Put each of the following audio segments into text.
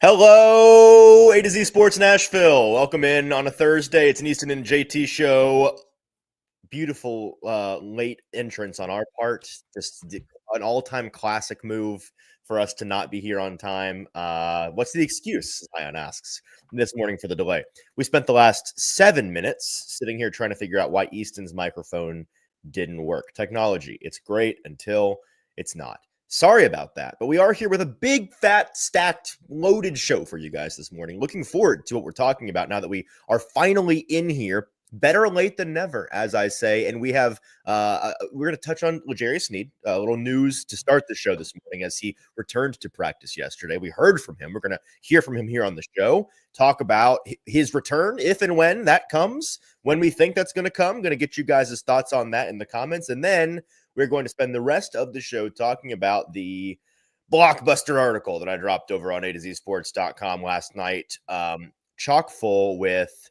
Hello, A to Z Sports Nashville. Welcome in on a Thursday. It's an Easton and JT show. Beautiful late entrance on our part. Just an all-time classic move for us to not be here on time. What's the excuse, Zion asks, this morning for the delay. We spent the last 7 minutes sitting here trying to figure out why Easton's microphone didn't work. Technology, it's great until it's not. Sorry about that, but we are here with a big, fat, stacked, loaded show for you guys this morning. Looking forward to what we're talking about now that we are finally in here. Better late than never, as I say. And we have, we're going to touch on Sneed, a little news to start the show this morning as he returned to practice yesterday. We heard from him. We're going to hear from him here on the show, talk about his return, if and when that comes, when we think that's going to come. Going to get you guys' thoughts on that in the comments. And then we're going to spend the rest of the show talking about the blockbuster article that I dropped over on A2Zsports.com last night, chock full with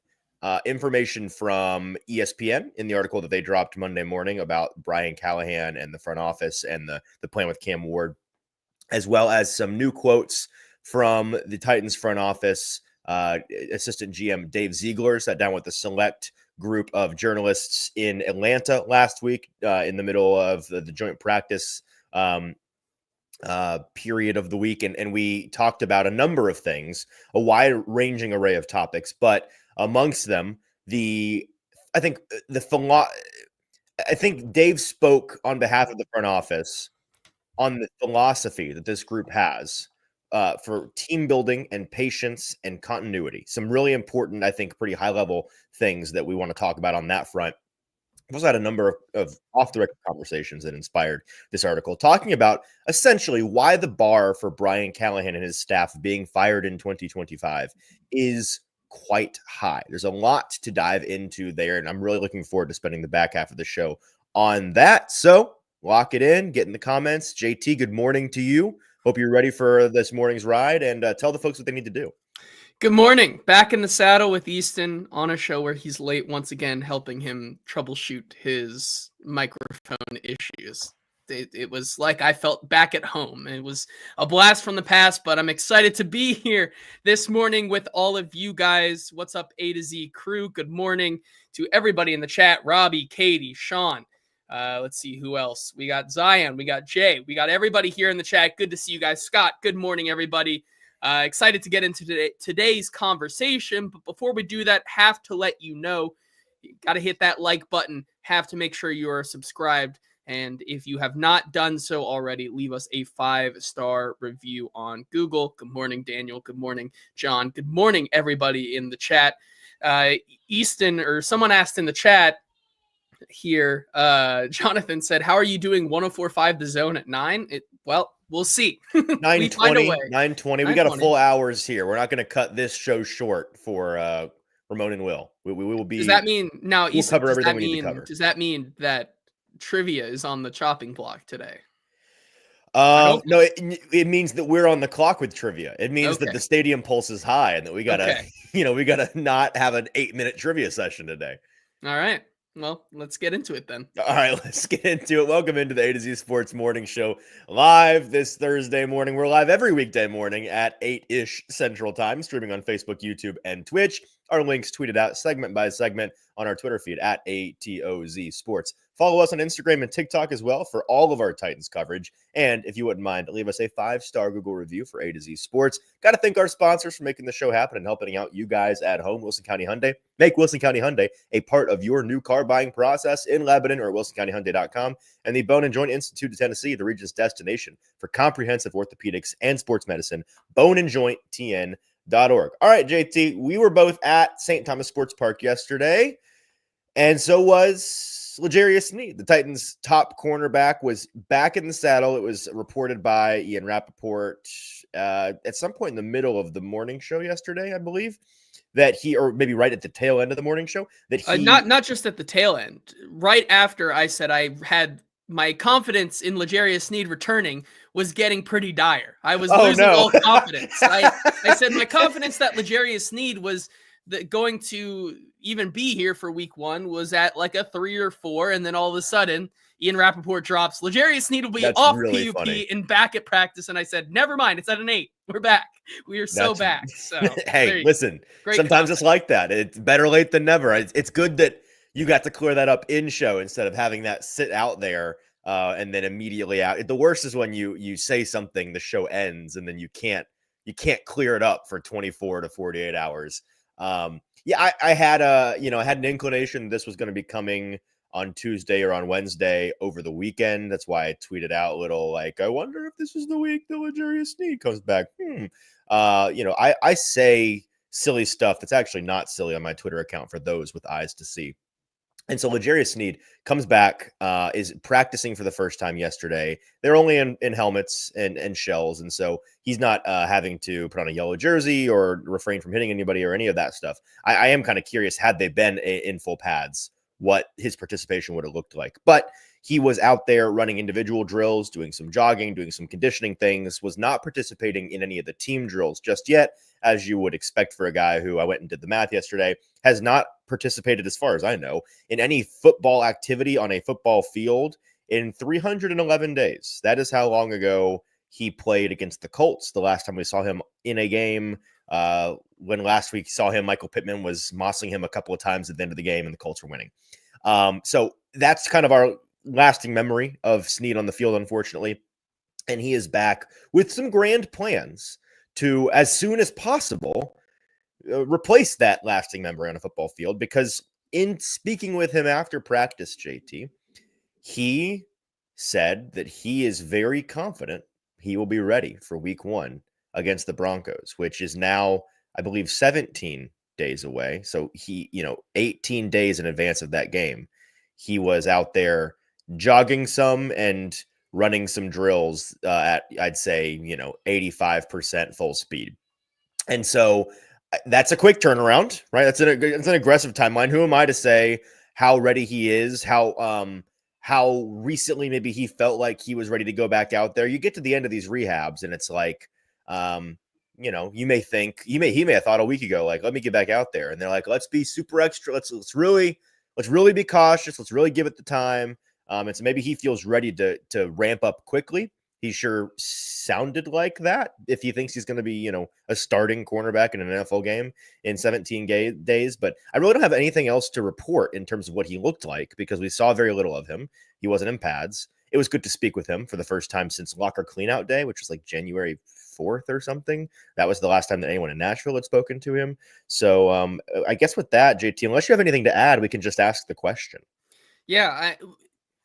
information from ESPN in the article that they dropped Monday morning about Brian Callahan and the front office and the plan with Cam Ward, as well as some new quotes from the Titans front office. Assistant GM Dave Ziegler sat down with the select group of journalists in Atlanta last week in the middle of the joint practice period of the week. And we talked about a number of things, a wide-ranging array of topics, but amongst them, I think Dave spoke on behalf of the front office on the philosophy that this group has for team building and patience and continuity. Some really important, I think, pretty high-level things that we want to talk about on that front. We also had a number of off-the-record conversations that inspired this article, talking about essentially why the bar for Brian Callahan and his staff being fired in 2025 is quite high. There's a lot to dive into there, and I'm really looking forward to spending the back half of the show on that. So lock it in, get in the comments. JT, good morning to you. Hope you're ready for this morning's ride, and tell the folks what they need to do. Good morning. Back in the saddle with Easton on a show where he's late once again, helping him troubleshoot his microphone issues. It was like I felt back at home. It was a blast from the past, but I'm excited to be here this morning with all of you guys. What's up, A to Z crew? Good morning to everybody in the chat. Robbie, Katie, Sean. Let's see who else. We got Zion. We got Jay. We got everybody here in the chat. Good to see you guys. Scott, good morning, everybody. Excited to get into today's conversation. But before we do that, have to let you know, you got to hit that like button. Have to make sure you are subscribed. And if you have not done so already, leave us a 5-star review on Google. Good morning, Daniel. Good morning, John. Good morning, everybody in the chat. Easton, or someone asked in the chat here, Jonathan said, how are you doing 104.5 The Zone at 9? Well, we'll see. 9:20. We got a full hours here. We're not going to cut this show short for Ramon and Will. We will be. Does that mean now? We'll cover everything we need to cover. Does that mean that trivia is on the chopping block today? No, it means that we're on the clock with trivia. It means that the stadium pulse is high and that we gotta, we gotta not have an 8-minute trivia session today. All right. Well, let's get into it then. All right, let's get into it. Welcome into the A to Z Sports Morning Show live this Thursday morning. We're live every weekday morning at 8-ish Central Time, streaming on Facebook, YouTube, and Twitch. Our links tweeted out segment by segment on our Twitter feed at ATOZ Sports. Follow us on Instagram and TikTok as well for all of our Titans coverage. And if you wouldn't mind, leave us a 5-star Google review for A to Z Sports. Got to thank our sponsors for making the show happen and helping out you guys at home. Wilson County Hyundai. Make Wilson County Hyundai a part of your new car buying process in Lebanon or WilsonCountyHyundai.com. And the Bone and Joint Institute of Tennessee, the region's destination for comprehensive orthopedics and sports medicine. boneandjointtn.org. All right, JT, we were both at St. Thomas Sports Park yesterday, and so was Sneed. The Titans' top cornerback was back in the saddle. It was reported by Ian Rappaport at some point in the middle of the morning show yesterday, I believe, that he, or maybe right at the tail end of the morning show, that he... Not just at the tail end. Right after I said I had my confidence in Sneed returning was getting pretty dire. I was losing all confidence. I said my confidence that Sneed was going to even be here for week 1 was at like a 3 or 4, and then all of a sudden Ian Rappaport drops, L'Jarius Sneed will be That's off really PUP funny. and back at practice. And I said, never mind, it's at an 8. We're back. We are so back. So hey, listen, sometimes it's like that. It's better late than never. It's good that you got to clear that up in show instead of having that sit out there and then immediately out. The worst is when you say something, the show ends, and then you can't clear it up for 24 to 48 hours. I had an inclination this was going to be coming on Tuesday or on Wednesday over the weekend. That's why I tweeted out a little like, I wonder if this is the week that L'Jarius Sneed comes back. I say silly stuff that's actually not silly on my Twitter account for those with eyes to see. And so L'Jarius Sneed comes back, is practicing for the first time yesterday. They're only in helmets and shells, and so he's not having to put on a yellow jersey or refrain from hitting anybody or any of that stuff. I am kind of curious, had they been in full pads, what his participation would have looked like. But he was out there running individual drills, doing some jogging, doing some conditioning things, was not participating in any of the team drills just yet, as you would expect for a guy who, I went and did the math yesterday, has not participated, as far as I know, in any football activity on a football field in 311 days. That is how long ago he played against the Colts. The last time we saw him in a game, when last week saw him, Michael Pittman was mossing him a couple of times at the end of the game, and the Colts were winning. So that's kind of our lasting memory of Sneed on the field, unfortunately. And he is back with some grand plans to, as soon as possible, replace that lasting memory on a football field. Because in speaking with him after practice, JT, he said that he is very confident he will be ready for week 1 against the Broncos, which is now, I believe, 17 days away. So he, 18 days in advance of that game, he was out there jogging some and running some drills at, I'd say, 85% full speed. And so that's a quick turnaround, right? That's an aggressive timeline. Who am I to say how ready he is, how recently maybe he felt like he was ready to go back out there? You get to the end of these rehabs and it's like, you may think he may have thought a week ago, like, let me get back out there. And they're like, let's be super extra. Let's really be cautious. Let's really give it the time. And so maybe he feels ready to ramp up quickly. He sure sounded like that if he thinks he's going to be, a starting cornerback in an NFL game in 17 days. But I really don't have anything else to report in terms of what he looked like because we saw very little of him. He wasn't in pads. It was good to speak with him for the first time since locker cleanout day, which was like January 4th or something. That was the last time that anyone in Nashville had spoken to him. So I guess with that, JT, unless you have anything to add, we can just ask the question. Yeah,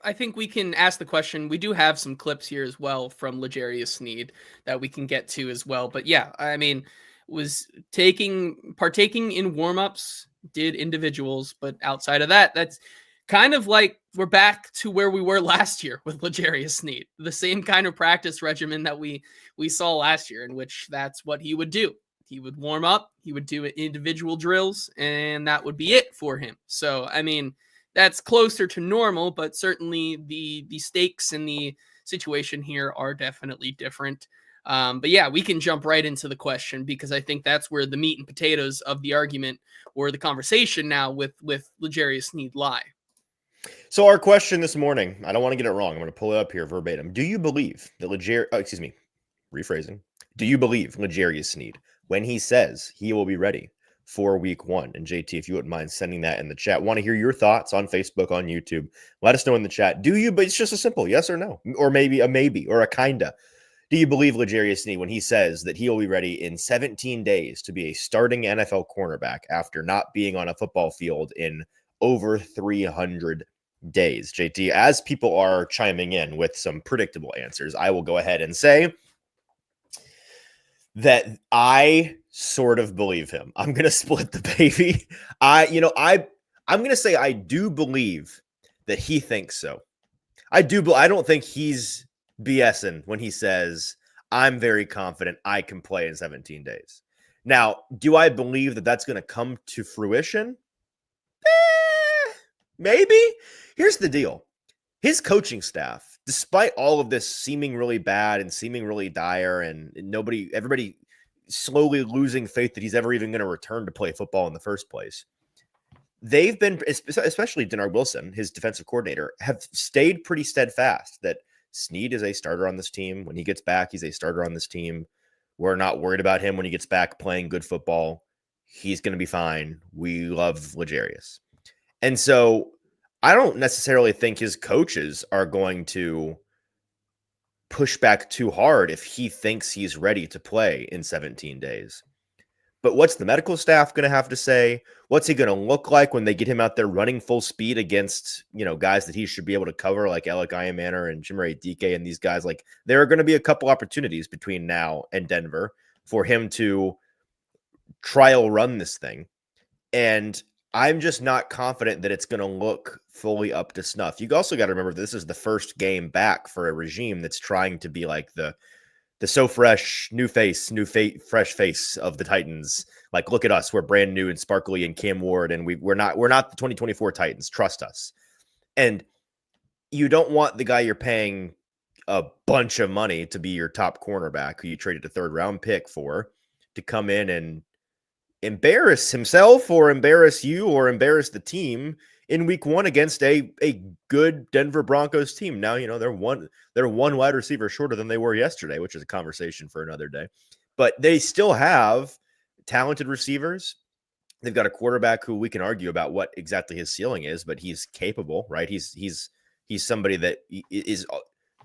I think we can ask the question. We do have some clips here as well from L'Jarius Sneed that we can get to as well. But yeah, I mean, was partaking in warmups, did individuals, but outside of that, that's kind of like we're back to where we were last year with L'Jarius Sneed. The same kind of practice regimen that we saw last year, in which that's what he would do. He would warm up, he would do individual drills, and that would be it for him. So, I mean, that's closer to normal, but certainly the stakes and the situation here are definitely different. But yeah, we can jump right into the question because I think that's where the meat and potatoes of the argument or the conversation now with L'Jarius Sneed lie. So our question this morning, I don't want to get it wrong. I'm going to pull it up here verbatim. Do you believe that rephrasing. Do you believe L'Jarius Sneed when he says he will be ready for week 1? And JT, if you wouldn't mind sending that in the chat, want to hear your thoughts on Facebook, on YouTube. Let us know in the chat. Do you? But it's just a simple yes or no, or maybe a maybe or a kinda. Do you believe L'Jarius Sneed when he says that he will be ready in 17 days to be a starting NFL cornerback after not being on a football field in over 300 days? JT, as people are chiming in with some predictable answers, I will go ahead and say that I sort of believe him. I'm going to split the baby. I'm going to say I do believe that he thinks so. I don't think he's BSing when he says, I'm very confident I can play in 17 days. Now, do I believe that that's going to come to fruition? Maybe. Here's the deal. His coaching staff, despite all of this seeming really bad and seeming really dire and everybody slowly losing faith that he's ever even going to return to play football in the first place, they've been, especially Denard Wilson, his defensive coordinator, have stayed pretty steadfast that Sneed is a starter on this team. When he gets back, he's a starter on this team. We're not worried about him when he gets back playing good football. He's going to be fine. We love L'Jarius. And so I don't necessarily think his coaches are going to push back too hard if he thinks he's ready to play in 17 days. But what's the medical staff going to have to say? What's he going to look like when they get him out there running full speed against, guys that he should be able to cover, like Alec Iammanor and Jimmy Dike and these guys? Like, there are going to be a couple opportunities between now and Denver for him to trial run this thing. And I'm just not confident that it's going to look fully up to snuff. You also got to remember this is the first game back for a regime that's trying to be like the so fresh, fresh face of the Titans. Like, look at us. We're brand new and sparkly and Cam Ward, and we're not the 2024 Titans. Trust us. And you don't want the guy you're paying a bunch of money to be your top cornerback who you traded a 3rd-round pick for to come in and embarrass himself or embarrass you or embarrass the team in week 1 against a good Denver Broncos team. Now, they're one wide receiver shorter than they were yesterday, which is a conversation for another day. But they still have talented receivers. They've got a quarterback who we can argue about what exactly his ceiling is, but he's capable, right? He's somebody that is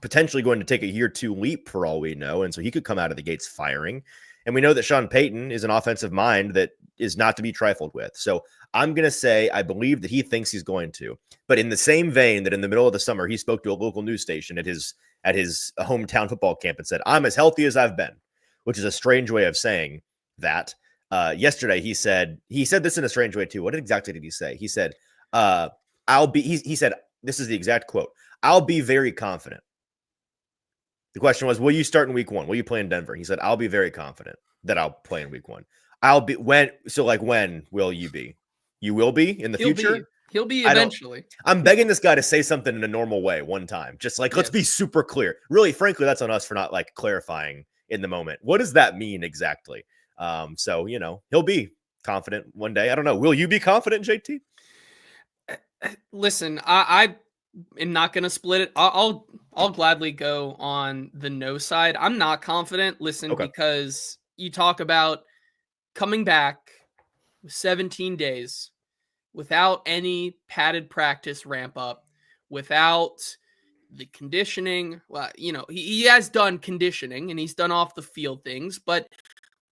potentially going to take a year 2 leap for all we know. And so he could come out of the gates firing. And we know that Sean Payton is an offensive mind that is not to be trifled with. So I'm going to say I believe that he thinks he's going to. But in the same vein that in the middle of the summer, he spoke to a local news station at his hometown football camp and said, I'm as healthy as I've been, which is a strange way of saying that. Yesterday, he said this in a strange way, too. What exactly did he say? He said, he said, this is the exact quote, I'll be very confident. The question was, will you start in week 1? Will you play in Denver? He said, I'll be very confident that I'll play in week 1. When will you be? You will be in the future? He'll be eventually. I'm begging this guy to say something in a normal way one time. Just let's be super clear. Really, frankly, that's on us for not clarifying in the moment. What does that mean exactly? So, he'll be confident one day. I don't know. Will you be confident, JT? Listen, I am not going to split it. I'll gladly go on the no side. I'm not confident. Listen, because you talk about coming back with 17 days without any padded practice ramp up, without the conditioning. Well, he has done conditioning and he's done off the field things, but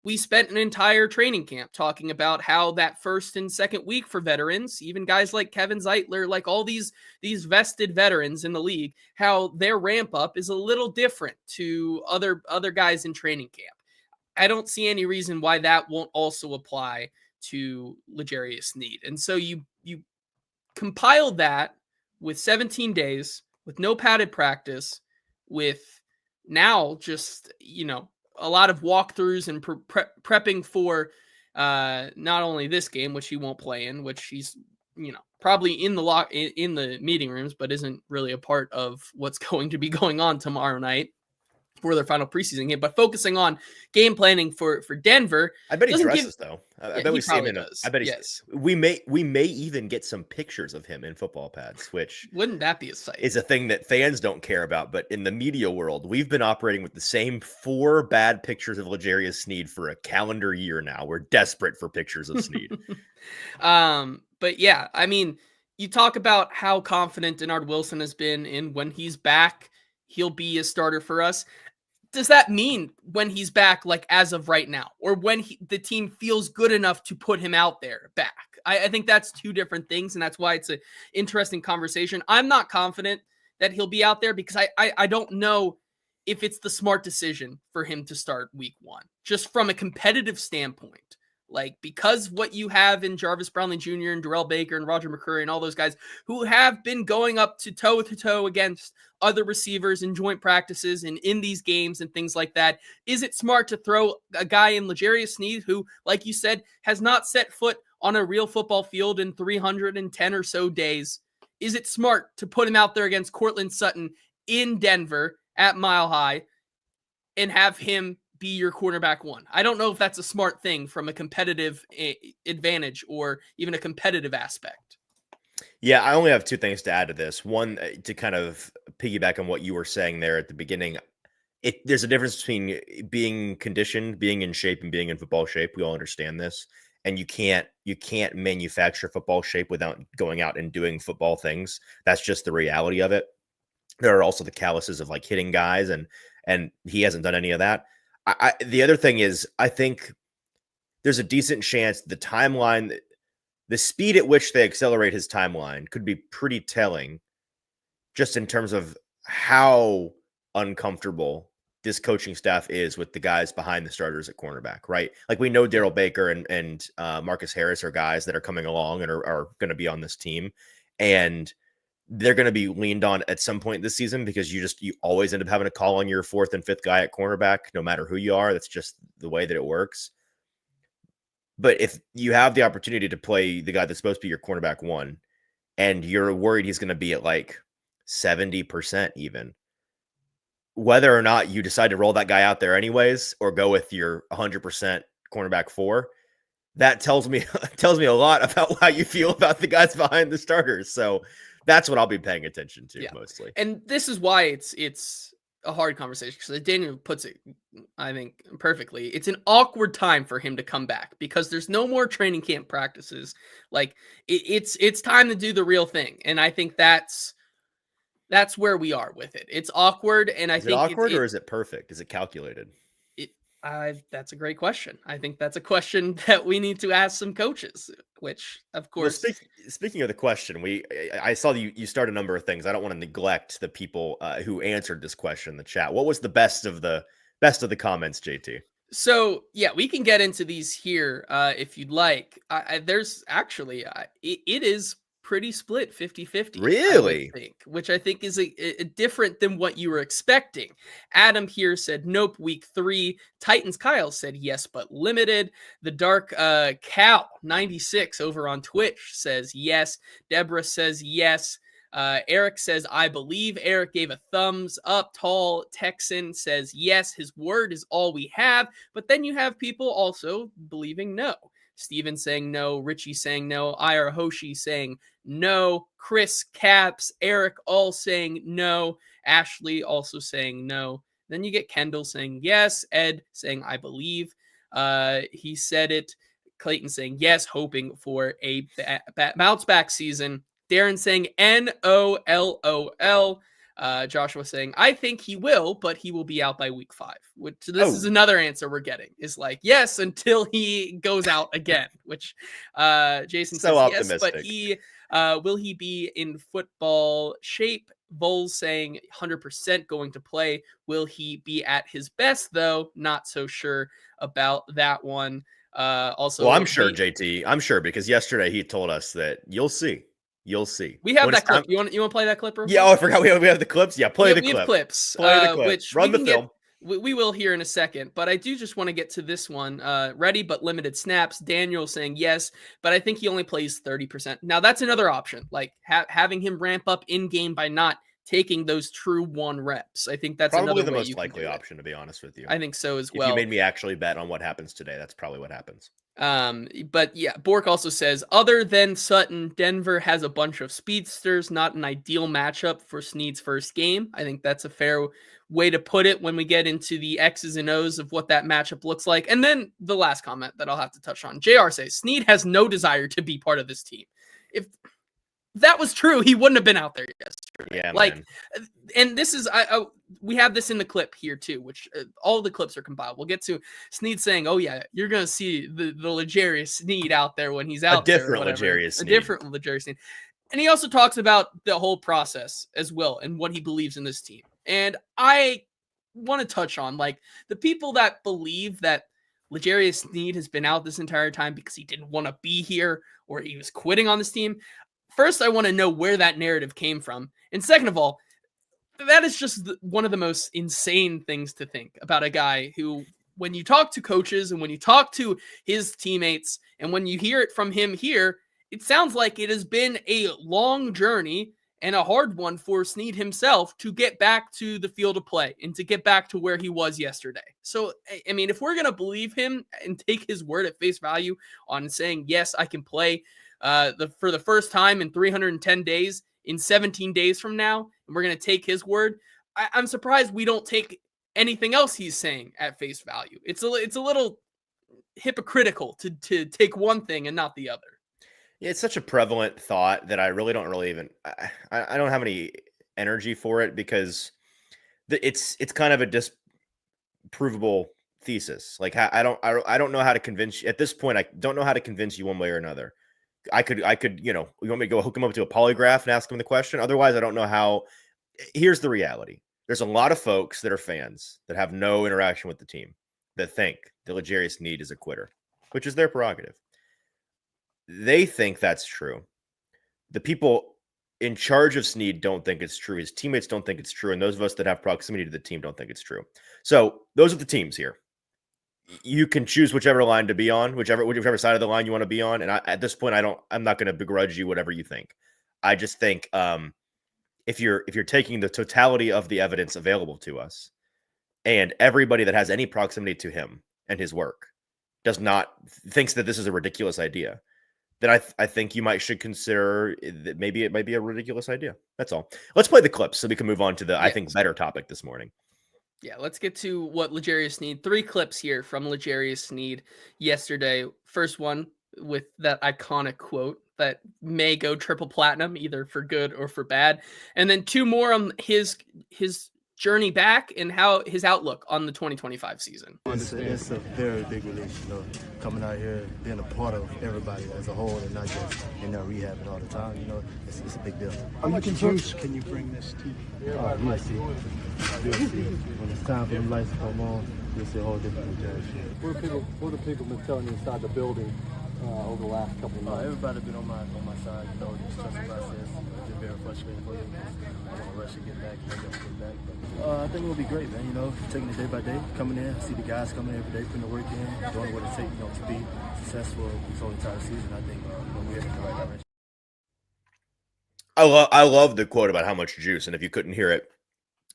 we spent an entire training camp talking about how that 1st and 2nd week for veterans, even guys like Kevin Zeitler, like all these vested veterans in the league, how their ramp up is a little different to other guys in training camp. I don't see any reason why that won't also apply to L'Jarius Sneed. And so you compile that with 17 days, with no padded practice, with now just, a lot of walkthroughs and prepping for not only this game, which he won't play in, which he's, probably in the meeting rooms, but isn't really a part of what's going to be going on tomorrow night for their final preseason game, but focusing on game planning for Denver. I bet he dresses though. I bet we see him in does. I bet yes. We may even get some pictures of him in football pads, which wouldn't that be a sight? Is a thing that fans don't care about, but in the media world, we've been operating with the same 4 bad pictures of L'Jarius Sneed for a calendar year now. We're desperate for pictures of Sneed. But yeah, I mean, you talk about how confident Denard Wilson has been in when he's back, he'll be a starter for us. Does that mean when he's back, like as of right now, or when the team feels good enough to put him out there back? I think that's 2 different things, and that's why it's an interesting conversation. I'm not confident that he'll be out there because I don't know if it's the smart decision for him to start week 1, just from a competitive standpoint. Like, because what you have in Jarvis Brownlee Jr. and Darrell Baker and Roger McCurry and all those guys who have been going up to toe against other receivers in joint practices and in these games and things like that. Is it smart to throw a guy in L'Jarius Sneed who, like you said, has not set foot on a real football field in 310 or so days? Is it smart to put him out there against Cortland Sutton in Denver at Mile High and have him be your cornerback one. I don't know if that's a smart thing from a competitive advantage or even a competitive aspect. Yeah, I only have two things to add to this. One, to kind of piggyback on what you were saying there at the beginning. There's a difference between being conditioned, being in shape, and being in football shape. We all understand this. And you can't manufacture football shape without going out and doing football things. That's just the reality of it. There are also the calluses of like hitting guys, and he hasn't done any of that. The other thing is, I think there's a decent chance the timeline, the speed at which they accelerate his timeline could be pretty telling, just in terms of how uncomfortable this coaching staff is with the guys behind the starters at cornerback, right? Like, we know Daryl Baker and Marcus Harris are guys that are coming along and are going to be on this team, and they're going to be leaned on at some point this season, because you always end up having to call on your fourth and fifth guy at cornerback, no matter who you are. That's just the way that it works. But if you have the opportunity to play the guy that's supposed to be your cornerback one, and you're worried he's going to be at like 70% even, whether or not you decide to roll that guy out there anyways, or go with your 100% cornerback four, that tells me a lot about how you feel about the guys behind the starters. So that's what I'll be paying attention to mostly. And this is why it's a hard conversation, because Daniel puts it, I think, perfectly. It's an awkward time for him to come back because there's no more training camp practices. Like, it's time to do the real thing. And I think that's where we are with it. It's awkward, and I think it's awkward, or is it perfect? Is it calculated? That's a great question. I think that's a question that we need to ask some coaches, which, of course. Well, speaking of the question, I saw you start a number of things. I don't want to neglect the people who answered this question in the chat. What was the best of the comments, JT? So, yeah, we can get into these here if you'd like. There's actually, it is pretty split 50-50. Really? Which I think is a different than what you were expecting. Adam here said nope, week 3. Titans Kyle said yes, but limited. The Dark Cow 96 over on Twitch says yes. Deborah says yes. Eric says I believe. Eric gave a thumbs up. Tall Texan says yes, his word is all we have. But then you have people also believing no. Steven saying no, Richie saying no, Ira Hoshi saying no, Chris Caps, Eric all saying no, Ashley also saying no. Then you get Kendall saying yes, Ed saying I believe. He said it. Clayton saying yes, hoping for a bounce back season. Darren saying NOLOL. Joshua saying, I think he will, but he will be out by week 5. Which this is another answer we're getting. Is like, yes, until he goes out again. Which Jason so says optimistic. Yes, but will he be in football shape? Vols saying 100% going to play. Will he be at his best, though? Not so sure about that one. Also, well, I'm sure, JT. I'm sure, because yesterday he told us that you'll see. You'll see. We have that clip. You want to play that clip? Yeah, I forgot we have the clips. Yeah, play the clip. We have clips. Play the clip. Which Run the film. We will here in a second, but I do just want to get to this one. Ready but limited snaps. Daniel saying yes, but I think he only plays 30%. Now that's another option, like having him ramp up in game by not taking those true 1 reps. I think that's probably another the way most likely option, to be honest with you. I think so as well. If you made me actually bet on what happens today, that's probably what happens. But yeah, Bork also says, other than Sutton, Denver has a bunch of speedsters, not an ideal matchup for Sneed's first game. I think that's a fair way to put it when we get into the X's and O's of what that matchup looks like. And then the last comment that I'll have to touch on. JR says, Sneed has no desire to be part of this team. If that was true, he wouldn't have been out there yesterday. Yeah, like, man. And this is we have this in the clip here too, which all the clips are compiled. We'll get to Sneed saying, "Oh yeah, you're gonna see the L'Jarius Sneed out there when he's out a different L'Jarius Sneed. A different L'Jarius Sneed." And he also talks about the whole process as well and what he believes in this team. And I want to touch on like the people that believe that L'Jarius Sneed has been out this entire time because he didn't want to be here or he was quitting on this team. First, I want to know where that narrative came from. And second of all, that is just one of the most insane things to think about a guy who, when you talk to coaches and when you talk to his teammates and when you hear it from him here, it sounds like it has been a long journey and a hard one for Sneed himself to get back to the field of play and to get back to where he was yesterday. So, I mean, if we're going to believe him and take his word at face value on saying, yes, I can play for the first time in 310 days, in 17 days from now, and we're going to take his word, I'm surprised we don't take anything else he's saying at face value. It's a little hypocritical to take one thing and not the other. Yeah, it's such a prevalent thought that I really don't even I don't have any energy for it because it's kind of a disprovable thesis. Like I don't know how to convince you at this point. I don't know how to convince you one way or another. I could, you want me to go hook him up to a polygraph and ask him the question. Otherwise, I don't know how. Here's the reality. There's a lot of folks that are fans that have no interaction with the team that think that L'Jarius Sneed is a quitter, which is their prerogative. They think that's true. The people in charge of Sneed don't think it's true. His teammates don't think it's true. And those of us that have proximity to the team don't think it's true. So those are the teams here. You can choose whichever line to be on, whichever side of the line you want to be on. And at this point, I'm not going to begrudge you whatever you think. I just think if you're taking the totality of the evidence available to us, and everybody that has any proximity to him and his work thinks that this is a ridiculous idea, then I think you should consider that maybe it might be a ridiculous idea. That's all. Let's play the clips so we can move on to the, I think, better topic this morning. Yeah, let's get to what L'Jarius Sneed. 3 clips here from L'Jarius Sneed yesterday. First one with that iconic quote that may go triple platinum, either for good or for bad. And then 2 more on his journey back and how his outlook on the 2025 season. It's a very big release, coming out here, being a part of everybody as a whole and not just in there rehabbing all the time, it's a big deal. How much juice can you bring this team? You'll see. When it's time for the lights to come on, you'll see a whole different shit. What have people been telling you inside the building over the last couple of months? Everybody been on my side, it's just a process. It's very frustrating for them. I want to rush and get back, I think it'll be great, man. Taking it day by day, coming in, see the guys coming in every day, putting the work in, doing what it takes, to be successful this whole entire season. I think we're heading in the right direction. I love the quote about how much juice, and if you couldn't hear it,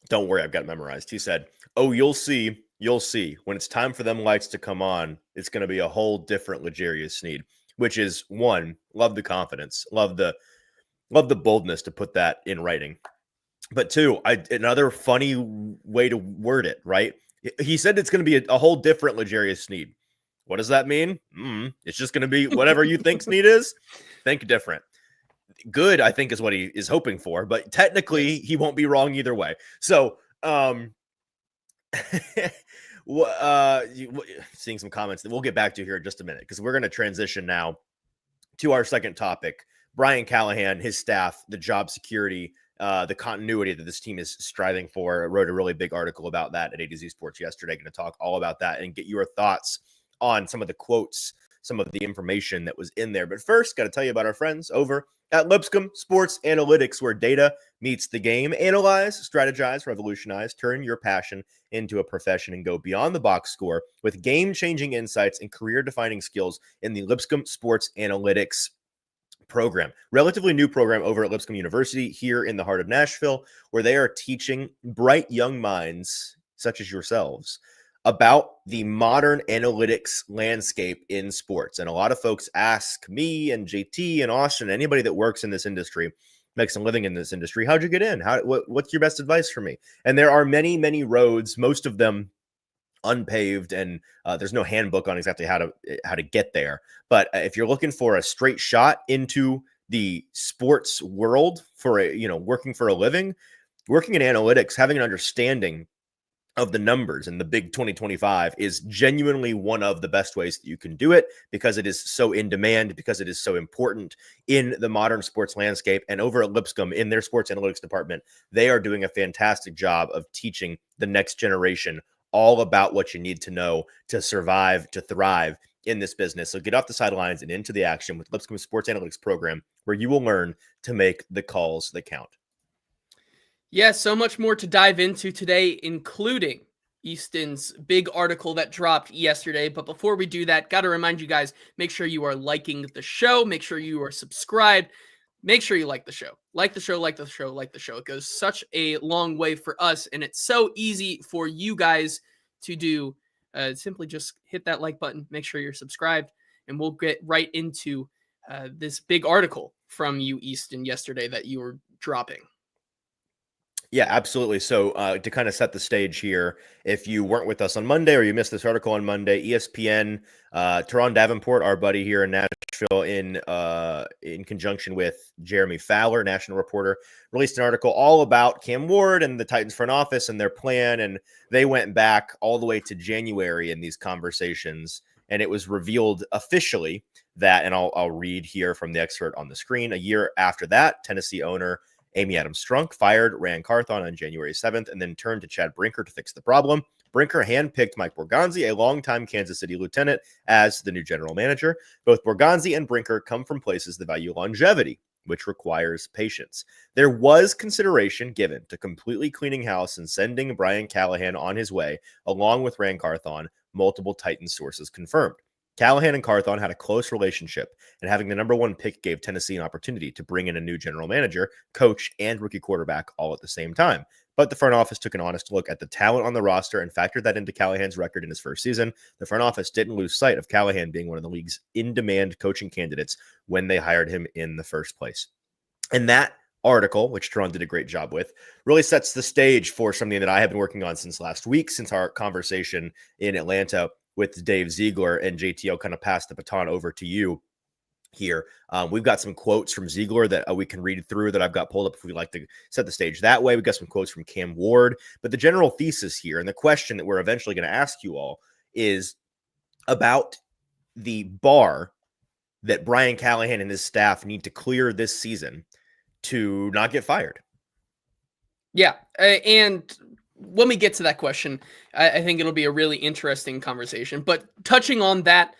don't worry, I've got it memorized. He said, "Oh, you'll see. When it's time for them lights to come on, it's going to be a whole different L'Jarius Sneed," which is, one, love the confidence, love the boldness to put that in writing. But 2, another funny way to word it, right? He said it's going to be a whole different L'Jarius Sneed. What does that mean? It's just going to be whatever you think Sneed is. Think different. Good, I think, is what he is hoping for, but technically he won't be wrong either way. So, seeing some comments that we'll get back to here in just a minute, because we're going to transition now to our second topic. Brian Callahan, his staff, the job security, the continuity that this team is striving for. I wrote a really big article about that at A to Z Sports yesterday. Going to talk all about that and get your thoughts on some of the quotes, some of the information that was in there. But first, got to tell you about our friends over at Lipscomb Sports Analytics, where data meets the game. Analyze, strategize, revolutionize, turn your passion into a profession and go beyond the box score with game-changing insights and career-defining skills in the Lipscomb Sports Analytics program. Relatively new program over at Lipscomb University here in the heart of Nashville, where they are teaching bright young minds such as yourselves about the modern analytics landscape in sports. And a lot of folks ask me and JT and Austin, anybody that works in this industry, makes a living in this industry, how'd you get in? What's your best advice for me? And there are many, many roads, most of them unpaved, and there's no handbook on exactly how to get there. But if you're looking for a straight shot into the sports world for working for a living, working in analytics, having an understanding of the numbers and the big 2025 is genuinely one of the best ways that you can do it, because it is so in demand, because it is so important in the modern sports landscape. And over at Lipscomb, in their sports analytics department, they are doing a fantastic job of teaching the next generation all about what you need to know to survive, to thrive in this business. So get off the sidelines and into the action with Lipscomb Sports Analytics program, where you will learn to make the calls that count. Yeah, so much more to dive into today, including Easton's big article that dropped yesterday. But before we do that, got to remind you guys, make sure you are liking the show. Make sure you are subscribed. make sure you like the show. Like the show, like the show, like the show. It goes such a long way for us, and it's so easy for you guys to do. Simply just hit that like button, make sure you're subscribed, and we'll get right into this big article from you, Easton, yesterday that you were dropping. Yeah, absolutely. So to kind of set the stage here, if you weren't with us on Monday or you missed this article on Monday, ESPN, Teron Davenport, our buddy here in Nashville, in conjunction with Jeremy Fowler, national reporter, released an article all about Cam Ward and the Titans front office and their plan. And they went back all the way to January in these conversations. And it was revealed officially that, and I'll read here from the excerpt on the screen, a year after that, Tennessee owner Amy Adams-Strunk fired Ran Carthon on January 7th and then turned to Chad Brinker to fix the problem. Brinker handpicked Mike Borgonzi, a longtime Kansas City lieutenant, as the new general manager. Both Borgonzi and Brinker come from places that value longevity, which requires patience. There was consideration given to completely cleaning house and sending Brian Callahan on his way, along with Ran Carthon, multiple Titans sources confirmed. Callahan and Carthon had a close relationship, and having the number one pick gave Tennessee an opportunity to bring in a new general manager, coach, and rookie quarterback all at the same time. But the front office took an honest look at the talent on the roster and factored that into Callahan's record in his first season. The front office didn't lose sight of Callahan being one of the league's in-demand coaching candidates when they hired him in the first place. And that article, which Teron did a great job with, really sets the stage for something that I have been working on since last week, since our conversation in Atlanta with Dave Ziegler. And JT, I'll kind of pass the baton over to you here. We've got some quotes from Ziegler that we can read through that I've got pulled up if we'd like to set the stage that way. We've got some quotes from Cam Ward, but the general thesis here and the question that we're eventually going to ask you all is about the bar that Brian Callahan and his staff need to clear this season to not get fired. Yeah, and when we get to that question, I think it'll be a really interesting conversation. But touching on that,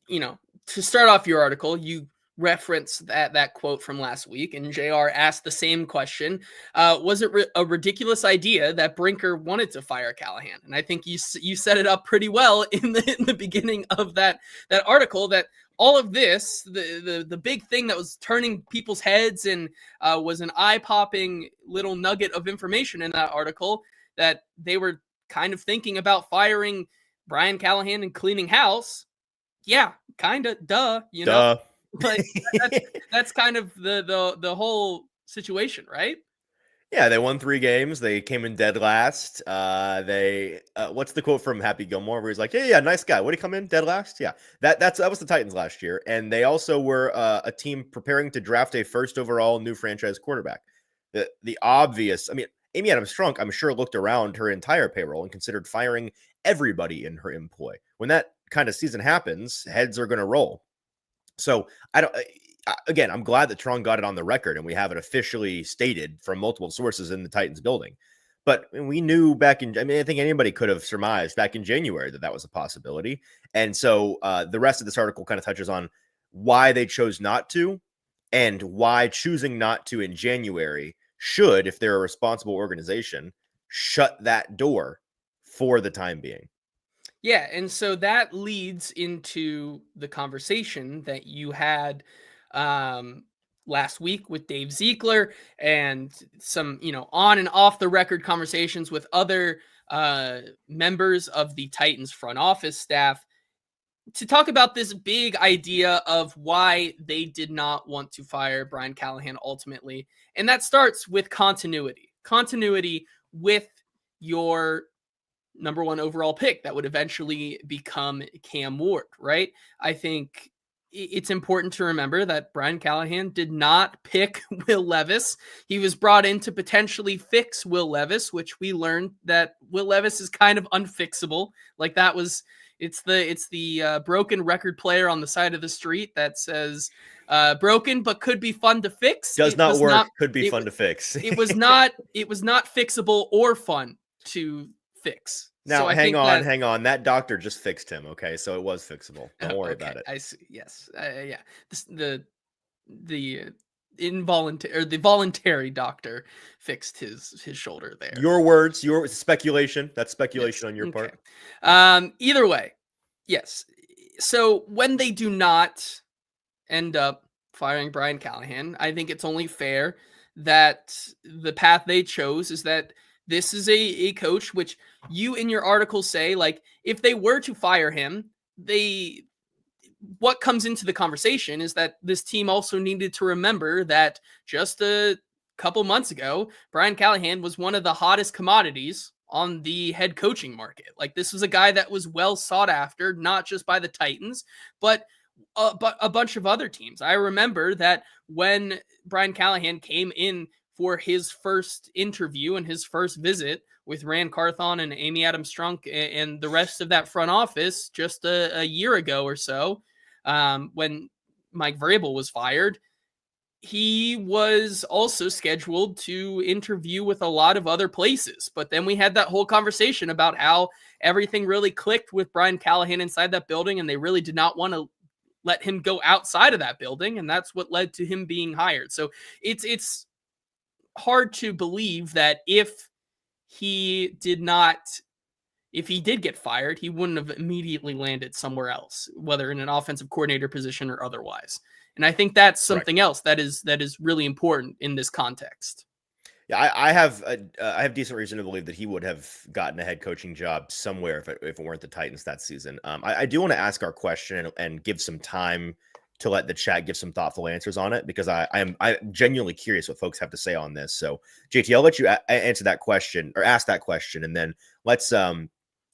to start off your article, you referenced that quote from last week, and JR asked the same question. Was it a ridiculous idea that Brinker wanted to fire Callahan? And I think you set it up pretty well in the beginning of that article, that all of this, the big thing that was turning people's heads and was an eye-popping little nugget of information in that article, that they were kind of thinking about firing Brian Callahan and cleaning house. Yeah, kind of, duh. But that's kind of the whole situation, right? Yeah, they won 3 games. They came in dead last. What's the quote from Happy Gilmore where he's like, yeah, nice guy. What did he come in dead last? Yeah, that was the Titans last year, and they also were a team preparing to draft a first overall new franchise quarterback. The obvious, Amy Adams-Strunk, I'm sure, looked around her entire payroll and considered firing everybody in her employ. When that kind of season happens, heads are going to roll. So I'm glad that Teron got it on the record and we have it officially stated from multiple sources in the Titans building. But we knew I think anybody could have surmised back in January that was a possibility. And so the rest of this article kind of touches on why they chose not to and why choosing not to in January should, if they're a responsible organization, shut that door for the time being. Yeah, and so that leads into the conversation that you had last week with Dave Ziegler and some, on and off the record conversations with other members of the Titans front office staff to talk about this big idea of why they did not want to fire Brian Callahan ultimately. And that starts with continuity with your number one overall pick that would eventually become Cam Ward, right? I think it's important to remember that Brian Callahan did not pick Will Levis. He was brought in to potentially fix Will Levis, which we learned that Will Levis is kind of unfixable. Like it's the broken record player on the side of the street that says broken but could be fun to fix. Does not work, could be fun to fix. It was not fixable or fun to fix. Now, so hang on. That doctor just fixed him. Okay, so it was fixable. Don't worry about it. I see. Yes. Yeah. The involuntary or the voluntary doctor fixed his shoulder there. Your words, your speculation. That's speculation on your part. Either way, yes. So when they do not end up firing Brian Callahan. I think it's only fair that the path they chose is that this is a coach, which you in your article say, like, if they were to fire him, what comes into the conversation is that this team also needed to remember that just a couple months ago, Brian Callahan was one of the hottest commodities on the head coaching market. Like, this was a guy that was well sought after, not just by the Titans, but a bunch of other teams. I remember that when Brian Callahan came in for his first interview and his first visit with Rand Carthon and Amy Adams Strunk and the rest of that front office just a year ago or so, when Mike Vrabel was fired, he was also scheduled to interview with a lot of other places. But then we had that whole conversation about how everything really clicked with Brian Callahan inside that building, and they really did not want to let him go outside of that building. And that's what led to him being hired. So it's hard to believe that if he did get fired, he wouldn't have immediately landed somewhere else, whether in an offensive coordinator position or otherwise. And I think that's something else that is really important in this context. Yeah, I have decent reason to believe that he would have gotten a head coaching job somewhere if it weren't the Titans that season. I do want to ask our question and give some time to let the chat give some thoughtful answers on it, because I'm genuinely curious what folks have to say on this. So JT, I'll let you answer that question or ask that question, and then let's and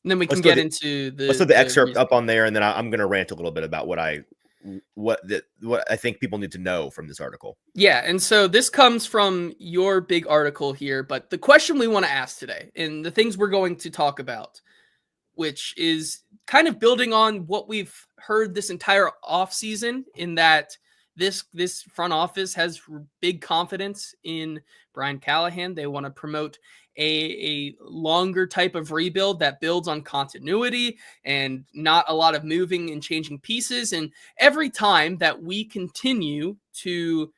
then we can get into let's put the excerpt up on there, and then I'm going to rant a little bit about what I think people need to know from this article. Yeah, and so this comes from your big article here, but the question we want to ask today and the things we're going to talk about, which is kind of building on what we've heard this entire offseason, in that this front office has big confidence in Brian Callahan. They want to promote a longer type of rebuild that builds on continuity and not a lot of moving and changing pieces. And every time that we continue to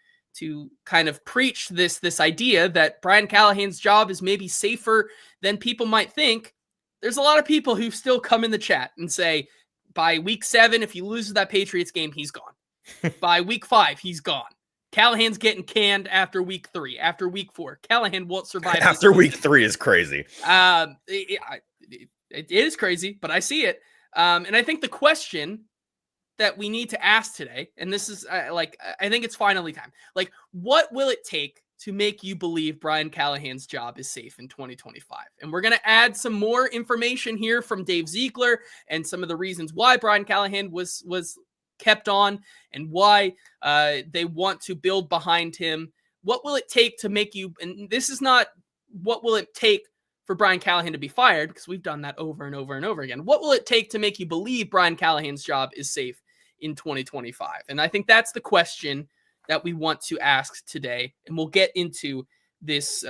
kind of preach this idea that Brian Callahan's job is maybe safer than people might think, there's a lot of people who still come in the chat and say, by week 7, if he loses that Patriots game, he's gone. By week 5, he's gone. Callahan's getting canned after week 3. After week 4, Callahan won't survive. After week 3 is crazy. It is crazy, but I see it. And I think the question that we need to ask today, and this is I think it's finally time. Like, what will it take to make you believe Brian Callahan's job is safe in 2025? And we're going to add some more information here from Dave Ziegler and some of the reasons why Brian Callahan was kept on and why they want to build behind him. What will it take to make you, and this is not what will it take for Brian Callahan to be fired, because we've done that over and over and over again. What will it take to make you believe Brian Callahan's job is safe in 2025? And I think that's the question that we want to ask today. And we'll get into this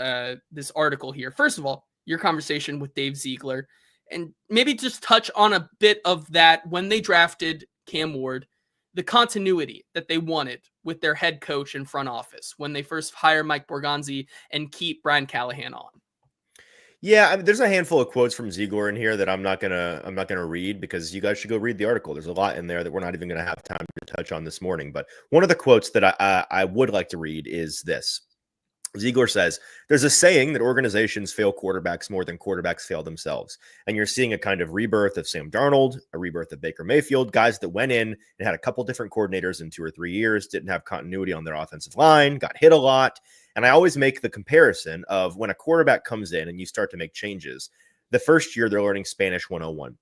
article here. First of all, your conversation with Dave Ziegler, and maybe just touch on a bit of that when they drafted Cam Ward, the continuity that they wanted with their head coach and front office when they first hire Mike Borgonzi and keep Brian Callahan on. Yeah, I mean, there's a handful of quotes from Ziegler in here that I'm not gonna read, because you guys should go read the article. There's a lot in there that we're not even gonna have time to touch on this morning. But one of the quotes that I would like to read is this. Ziegler says, "There's a saying that organizations fail quarterbacks more than quarterbacks fail themselves. And you're seeing a kind of rebirth of Sam Darnold, a rebirth of Baker Mayfield, guys that went in and had a couple different coordinators in 2 or 3 years, didn't have continuity on their offensive line, got hit a lot." And I always make the comparison of when a quarterback comes in and you start to make changes. The first year they're learning Spanish 101.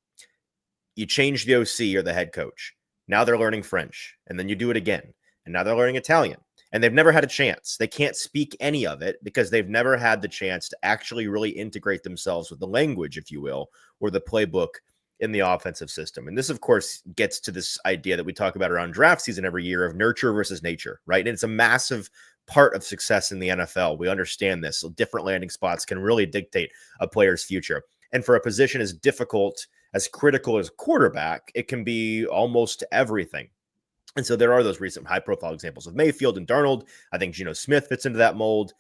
You change the OC or the head coach. Now they're learning French. And then you do it again. And now they're learning Italian. And they've never had a chance. They can't speak any of it because they've never had the chance to actually really integrate themselves with the language, if you will, or the playbook in the offensive system. And this, of course, gets to this idea that we talk about around draft season every year of nurture versus nature, right? And it's a massive part of success in the NFL. We understand this. So different landing spots can really dictate a player's future. And for a position as difficult, as critical as quarterback, it can be almost everything. And so there are those recent high-profile examples of Mayfield and Darnold. I think Geno Smith fits into that mold.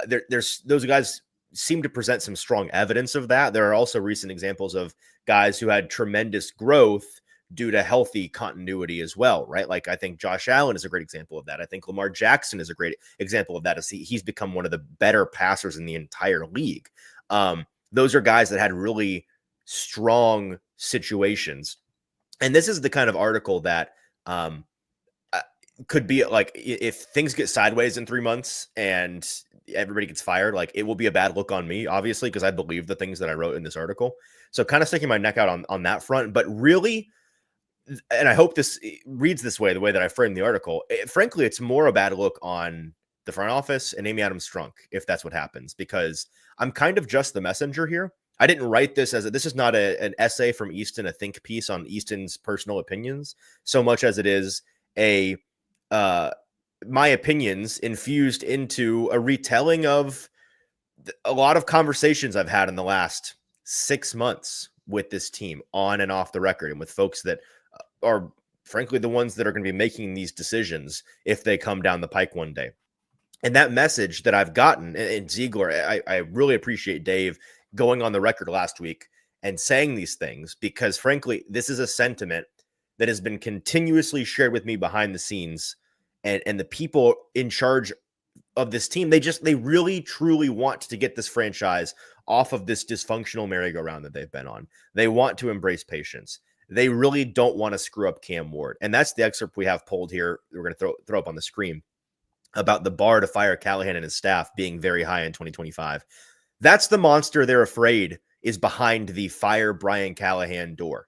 There's those guys seem to present some strong evidence of that. There are also recent examples of guys who had tremendous growth due to healthy continuity as well, right? Like I think Josh Allen is a great example of that. I think Lamar Jackson is a great example of that, as he's become one of the better passers in the entire league. Those are guys that had really strong situations. And this is the kind of article that could be like, if things get sideways in 3 months and everybody gets fired, like it will be a bad look on me, obviously, because I believe the things that I wrote in this article. So kind of sticking my neck out on that front, but really, and I hope this reads this way, the way that I framed the article, frankly, it's more a bad look on the front office and Amy Adams Strunk, if that's what happens, because I'm kind of just the messenger here. I didn't write this this is not an essay from Easton, a think piece on Easton's personal opinions, so much as it is my opinions infused into a retelling of a lot of conversations I've had in the last 6 months with this team on and off the record, and with folks that are frankly the ones that are going to be making these decisions if they come down the pike one day. And that message that I've gotten, and Ziegler, I really appreciate Dave going on the record last week and saying these things, because frankly, this is a sentiment that has been continuously shared with me behind the scenes, and the people in charge of this team, they really truly want to get this franchise off of this dysfunctional merry-go-round that they've been on. They want to embrace patience. They really don't want to screw up Cam Ward. And that's the excerpt we have pulled here. We're going to throw up on the screen about the bar to fire Callahan and his staff being very high in 2025. That's the monster they're afraid is behind the fire Brian Callahan door.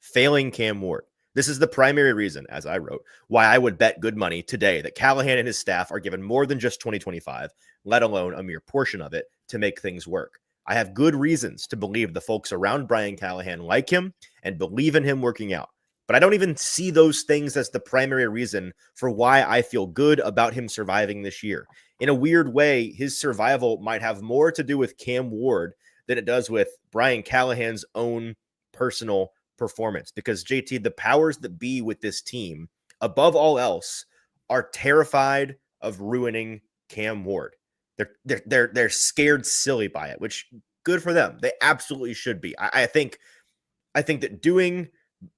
Failing Cam Ward. This is the primary reason, as I wrote, why I would bet good money today that Callahan and his staff are given more than just 2025, let alone a mere portion of it, to make things work. I have good reasons to believe the folks around Brian Callahan like him and believe in him working out. But I don't even see those things as the primary reason for why I feel good about him surviving this year. In a weird way, his survival might have more to do with Cam Ward than it does with Brian Callahan's own personal performance. Because JT, the powers that be with this team, above all else, are terrified of ruining Cam Ward. They're scared silly by it, which good for them. They absolutely should be. I think that doing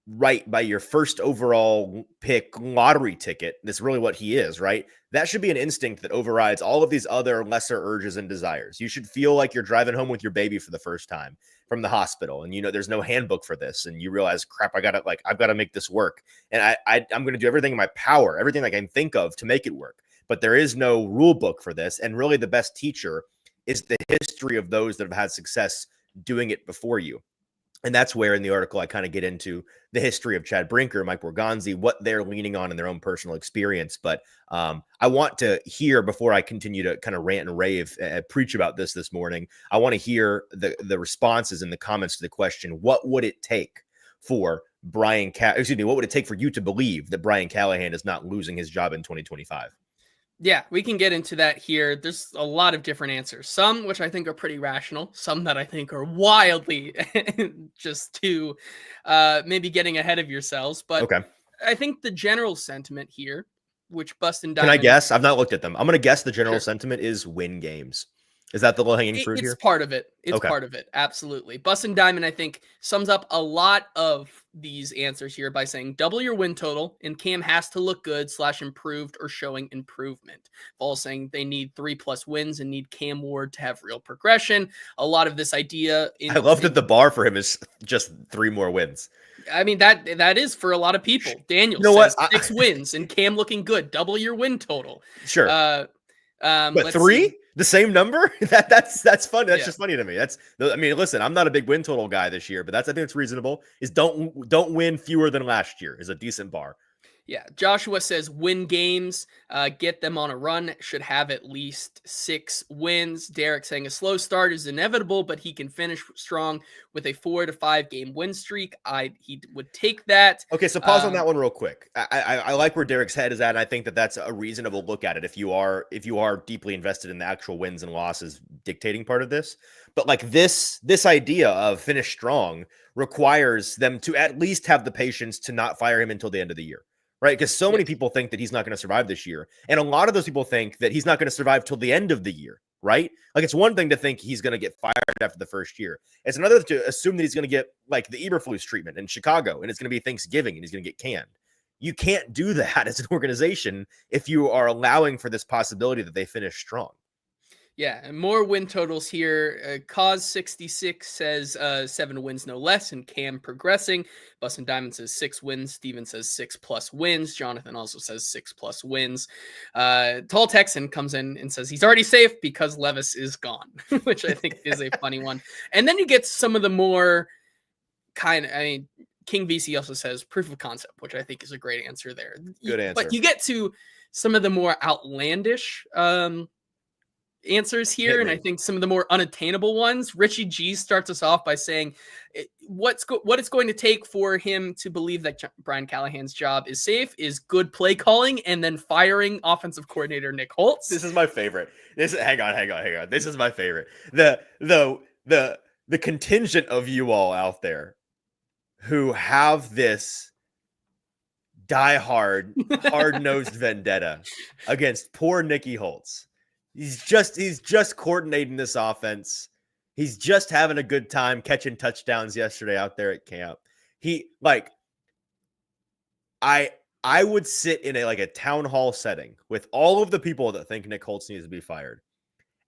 right by your first overall pick lottery ticket, that's really what he is, right? That should be an instinct that overrides all of these other lesser urges and desires. You should feel like you're driving home with your baby for the first time from the hospital, and there's no handbook for this, and you realize, crap, I've got to make this work, and I'm going to do everything in my power, everything I can think of to make it work. But there is no rule book for this, and really the best teacher is the history of those that have had success doing it before you. And that's where in the article I kind of get into the history of Chad Brinker, Mike Borgonzi, what they're leaning on in their own personal experience. But I want to hear, before I continue to kind of rant and rave, preach about this morning, I want to hear the responses and the comments to the question, what would it take for what would it take for you to believe that Brian Callahan is not losing his job in 2025? Yeah, we can get into that here. There's a lot of different answers. Some which I think are pretty rational. Some that I think are wildly just too maybe getting ahead of yourselves. But okay, I think the general sentiment here, which Bustin' Diamond... Can I guess? I've not looked at them. I'm going to guess the general sentiment is win games. Is that the low-hanging fruit here? It's part of it. It's part of it. Absolutely. Bustin' Diamond, I think, sums up a lot of these answers here by saying double your win total, and Cam has to look good / improved or showing improvement. All saying they need 3+ wins and need Cam Ward to have real progression. A lot of this idea... I love that the bar for him is just 3 more wins. I mean, that is for a lot of people. Daniel says 6 wins and Cam looking good. Double your win total. Sure. But 3? The same number? That's funny. That's just funny to me. Listen, I'm not a big win total guy this year, but I think it's reasonable. Is don't win fewer than last year is a decent bar. Yeah. Joshua says win games, get them on a run, should have at least 6 wins. Derek saying a slow start is inevitable, but he can finish strong with a 4 to 5 game win streak. He would take that. Okay, so pause on that one real quick. I like where Derek's head is at, and I think that that's a reasonable look at it if you are deeply invested in the actual wins and losses dictating part of this. But like this idea of finish strong requires them to at least have the patience to not fire him until the end of the year. right? Because so many Yes. people think that he's not going to survive this year. And a lot of those people think that he's not going to survive till the end of the year, right? Like, it's one thing to think he's going to get fired after the first year. It's another to assume that he's going to get like the Eberflus treatment in Chicago, and it's going to be Thanksgiving and he's going to get canned. You can't do that as an organization if you are allowing for this possibility that they finish strong. Yeah, and more win totals here. Cause66 says 7 wins, no less, and Cam progressing. Bustin' Diamond says 6 wins. Steven says 6+ wins. Jonathan also says 6+ wins. Tall Texan comes in and says he's already safe because Levis is gone, which I think is a funny one. And then you get some of the more King VC also says proof of concept, which I think is a great answer there. Good answer. But you get to some of the more outlandish answers here, and I think some of the more unattainable ones. Richie G starts us off by saying what it's going to take for him to believe that Brian Callahan's job is safe is good play calling and then firing offensive coordinator Nick Holtz. This is my favorite. Hang on. This is my favorite. The contingent of you all out there who have this diehard, hard-nosed vendetta against poor Nicky Holtz. He's just coordinating this offense. He's just having a good time catching touchdowns yesterday out there at camp. I would sit in a town hall setting with all of the people that think Nick Holtz needs to be fired.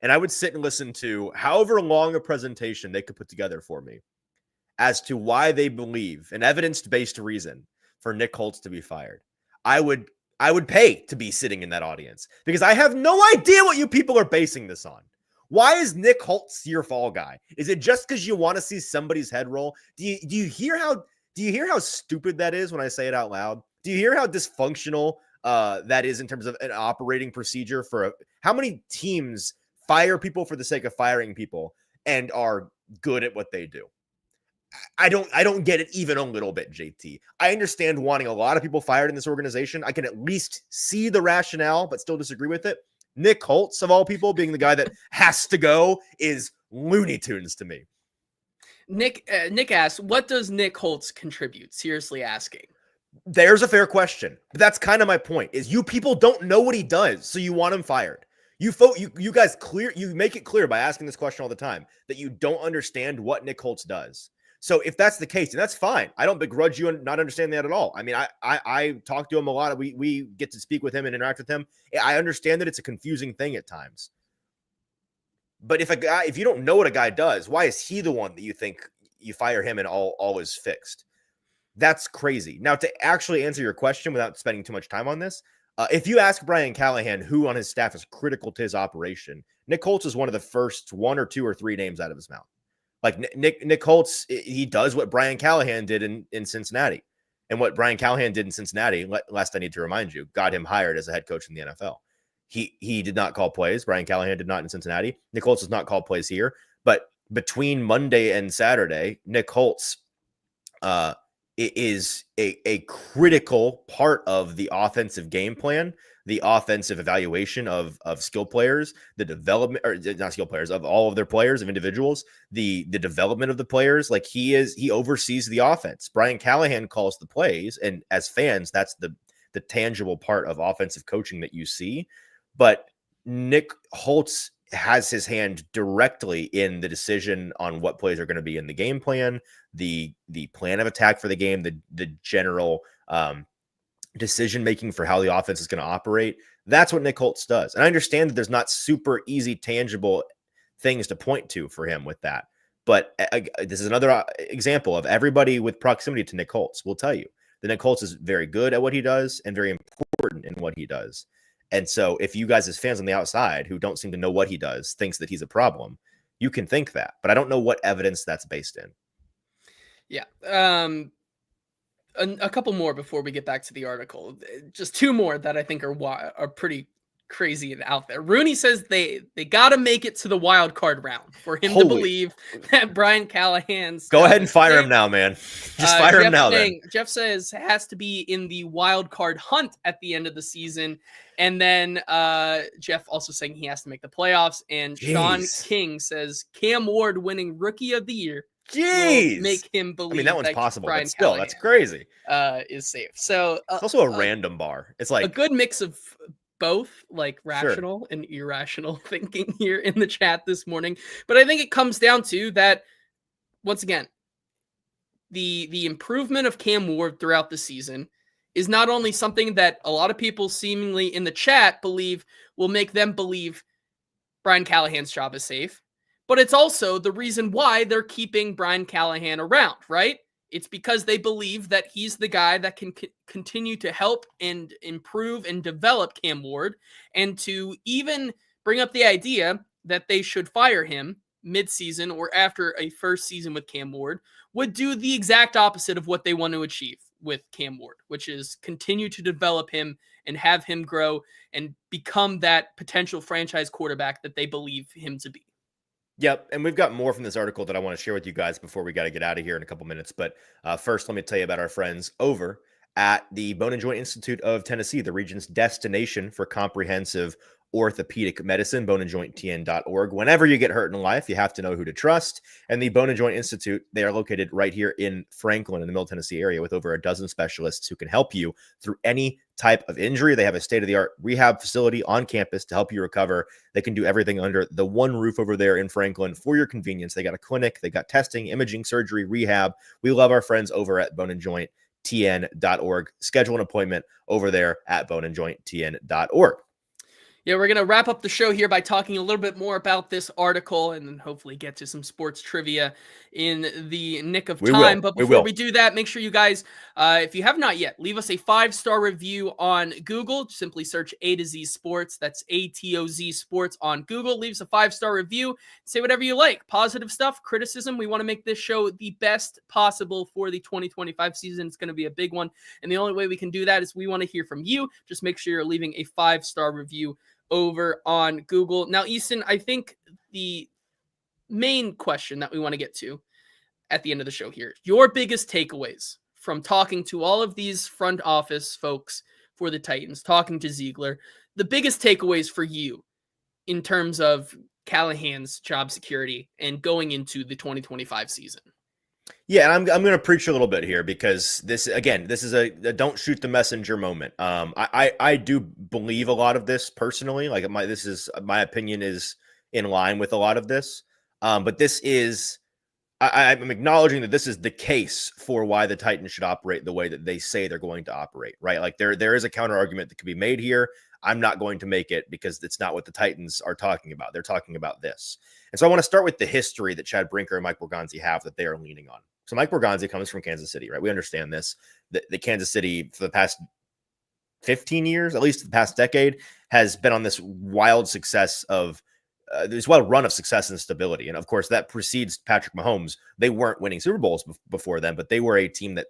And I would sit and listen to however long a presentation they could put together for me as to why they believe an evidence-based reason for Nick Holtz to be fired. I would pay to be sitting in that audience because I have no idea what you people are basing this on. Why is Nick Holtz your fall guy? Is it just because you want to see somebody's head roll? Do you hear how stupid that is when I say it out loud? Do you hear how dysfunctional that is in terms of an operating procedure for how many teams fire people for the sake of firing people and are good at what they do? I don't get it even a little bit, JT. I understand wanting a lot of people fired in this organization. I can at least see the rationale, but still disagree with it. Nick Holtz, of all people, being the guy that has to go is Looney Tunes to me. Nick asks, what does Nick Holtz contribute? Seriously asking. There's a fair question. But that's kind of my point, is you people don't know what he does, so you want him fired. You guys make it clear by asking this question all the time that you don't understand what Nick Holtz does. So if that's the case, and that's fine. I don't begrudge you not understanding that at all. I mean, I talk to him a lot. We get to speak with him and interact with him. I understand that it's a confusing thing at times. But if you don't know what a guy does, why is he the one that you think you fire him and all is fixed? That's crazy. Now, to actually answer your question without spending too much time on this, if you ask Brian Callahan who on his staff is critical to his operation, Nick Holtz is one of the first 1 or 2 or 3 names out of his mouth. Like Nick Holtz, he does what Brian Callahan did in Cincinnati. And what Brian Callahan did in Cincinnati, last I need to remind you, got him hired as a head coach in the NFL. He did not call plays. Brian Callahan did not in Cincinnati. Nick Holtz does not call plays here. But between Monday and Saturday, Nick Holtz is a critical part of the offensive game plan, the offensive evaluation of skill players, the development, or not skill players, of all of their players, of individuals, the development of the players. Like he oversees the offense. Brian Callahan calls the plays, and as fans, that's the tangible part of offensive coaching that you see. But Nick Holtz has his hand directly in the decision on what plays are going to be in the game plan, the plan of attack for the game, the general decision-making for how the offense is going to operate. That's what Nick Holtz does. And I understand that there's not super easy, tangible things to point to for him with that. But this is another example of everybody with proximity to Nick Holtz will tell you that Nick Holtz is very good at what he does and very important in what he does. And so if you guys as fans on the outside who don't seem to know what he does thinks that he's a problem, you can think that. But I don't know what evidence that's based in. Yeah. A couple more before we get back to the article. Just 2 more that I think are pretty crazy and out there. Rooney says they got to make it to the wild card round for him to believe that Brian Callahan's. Go ahead and fire him now, man. Just fire him now. Then Jeff says it has to be in the wild card hunt at the end of the season, and then Jeff also saying he has to make the playoffs. And Sean King says Cam Ward winning Rookie of the Year Jeez. make him I believe mean, that one's that possible, Brian but still, that's Callahan, crazy. is safe. So It's also a random bar. It's a like, good mix of both, like Sure. rational and irrational thinking here in the chat this morning. But I think it comes down to that, once again, the improvement of Cam Ward throughout the season is not only something that a lot of people seemingly in the chat believe will make them believe Brian Callahan's job is safe, but it's also the reason why they're keeping Brian Callahan around, right? It's because they believe that he's the guy that can continue to help and improve and develop Cam Ward, and to even bring up the idea that they should fire him mid-season or after a first season with Cam Ward would do the exact opposite of what they want to achieve with Cam Ward, which is continue to develop him and have him grow and become that potential franchise quarterback that they believe him to be. Yep, and we've got more from this article that I want to share with you guys before we got to get out of here in a couple minutes. But first, let me tell you about our friends over at the Bone and Joint Institute of Tennessee, the region's destination for comprehensive orthopedic medicine, boneandjointtn.org. Whenever you get hurt in life, you have to know who to trust. And the Bone and Joint Institute, they are located right here in Franklin in the Middle Tennessee area with over a dozen specialists who can help you through any type of injury. They have a state-of-the-art rehab facility on campus to help you recover. They can do everything under the one roof over there in Franklin for your convenience. They got a clinic, they got testing, imaging, surgery, rehab. We love our friends over at boneandjointtn.org. Schedule an appointment over there at boneandjointtn.org. Yeah, we're going to wrap up the show here by talking a little bit more about this article and then hopefully get to some sports trivia in the nick of time. But before we do that, make sure you guys, if you have not yet, leave us a 5-star review on Google. Simply search A to Z Sports. That's ATOZ Sports on Google. Leave us a 5-star review. Say whatever you like. Positive stuff, criticism. We want to make this show the best possible for the 2025 season. It's going to be a big one. And the only way we can do that is we want to hear from you. Just make sure you're leaving a 5-star review over on Google. Now, Easton, I think the main question that we want to get to at the end of the show here, your biggest takeaways from talking to all of these front office folks for the Titans, talking to Ziegler, the biggest takeaways for you in terms of Callahan's job security and going into the 2025 season. Yeah, and I'm going to preach a little bit here because this is a don't shoot the messenger moment. I do believe a lot of this personally. Like my opinion is in line with a lot of this. But this is I'm acknowledging that this is the case for why the Titans should operate the way that they say they're going to operate, right? Like there is a counter argument that could be made here. I'm not going to make it because it's not what the Titans are talking about. They're talking about this. And so I want to start with the history that Chad Brinker and Mike Borgonzi have that they are leaning on. So Mike Borgonzi comes from Kansas City, right? We understand this. The Kansas City for the past 15 years, at least the past decade, has been on this wild success of this wild run of success and stability. And of course, that precedes Patrick Mahomes. They weren't winning Super Bowls before then, but they were a team that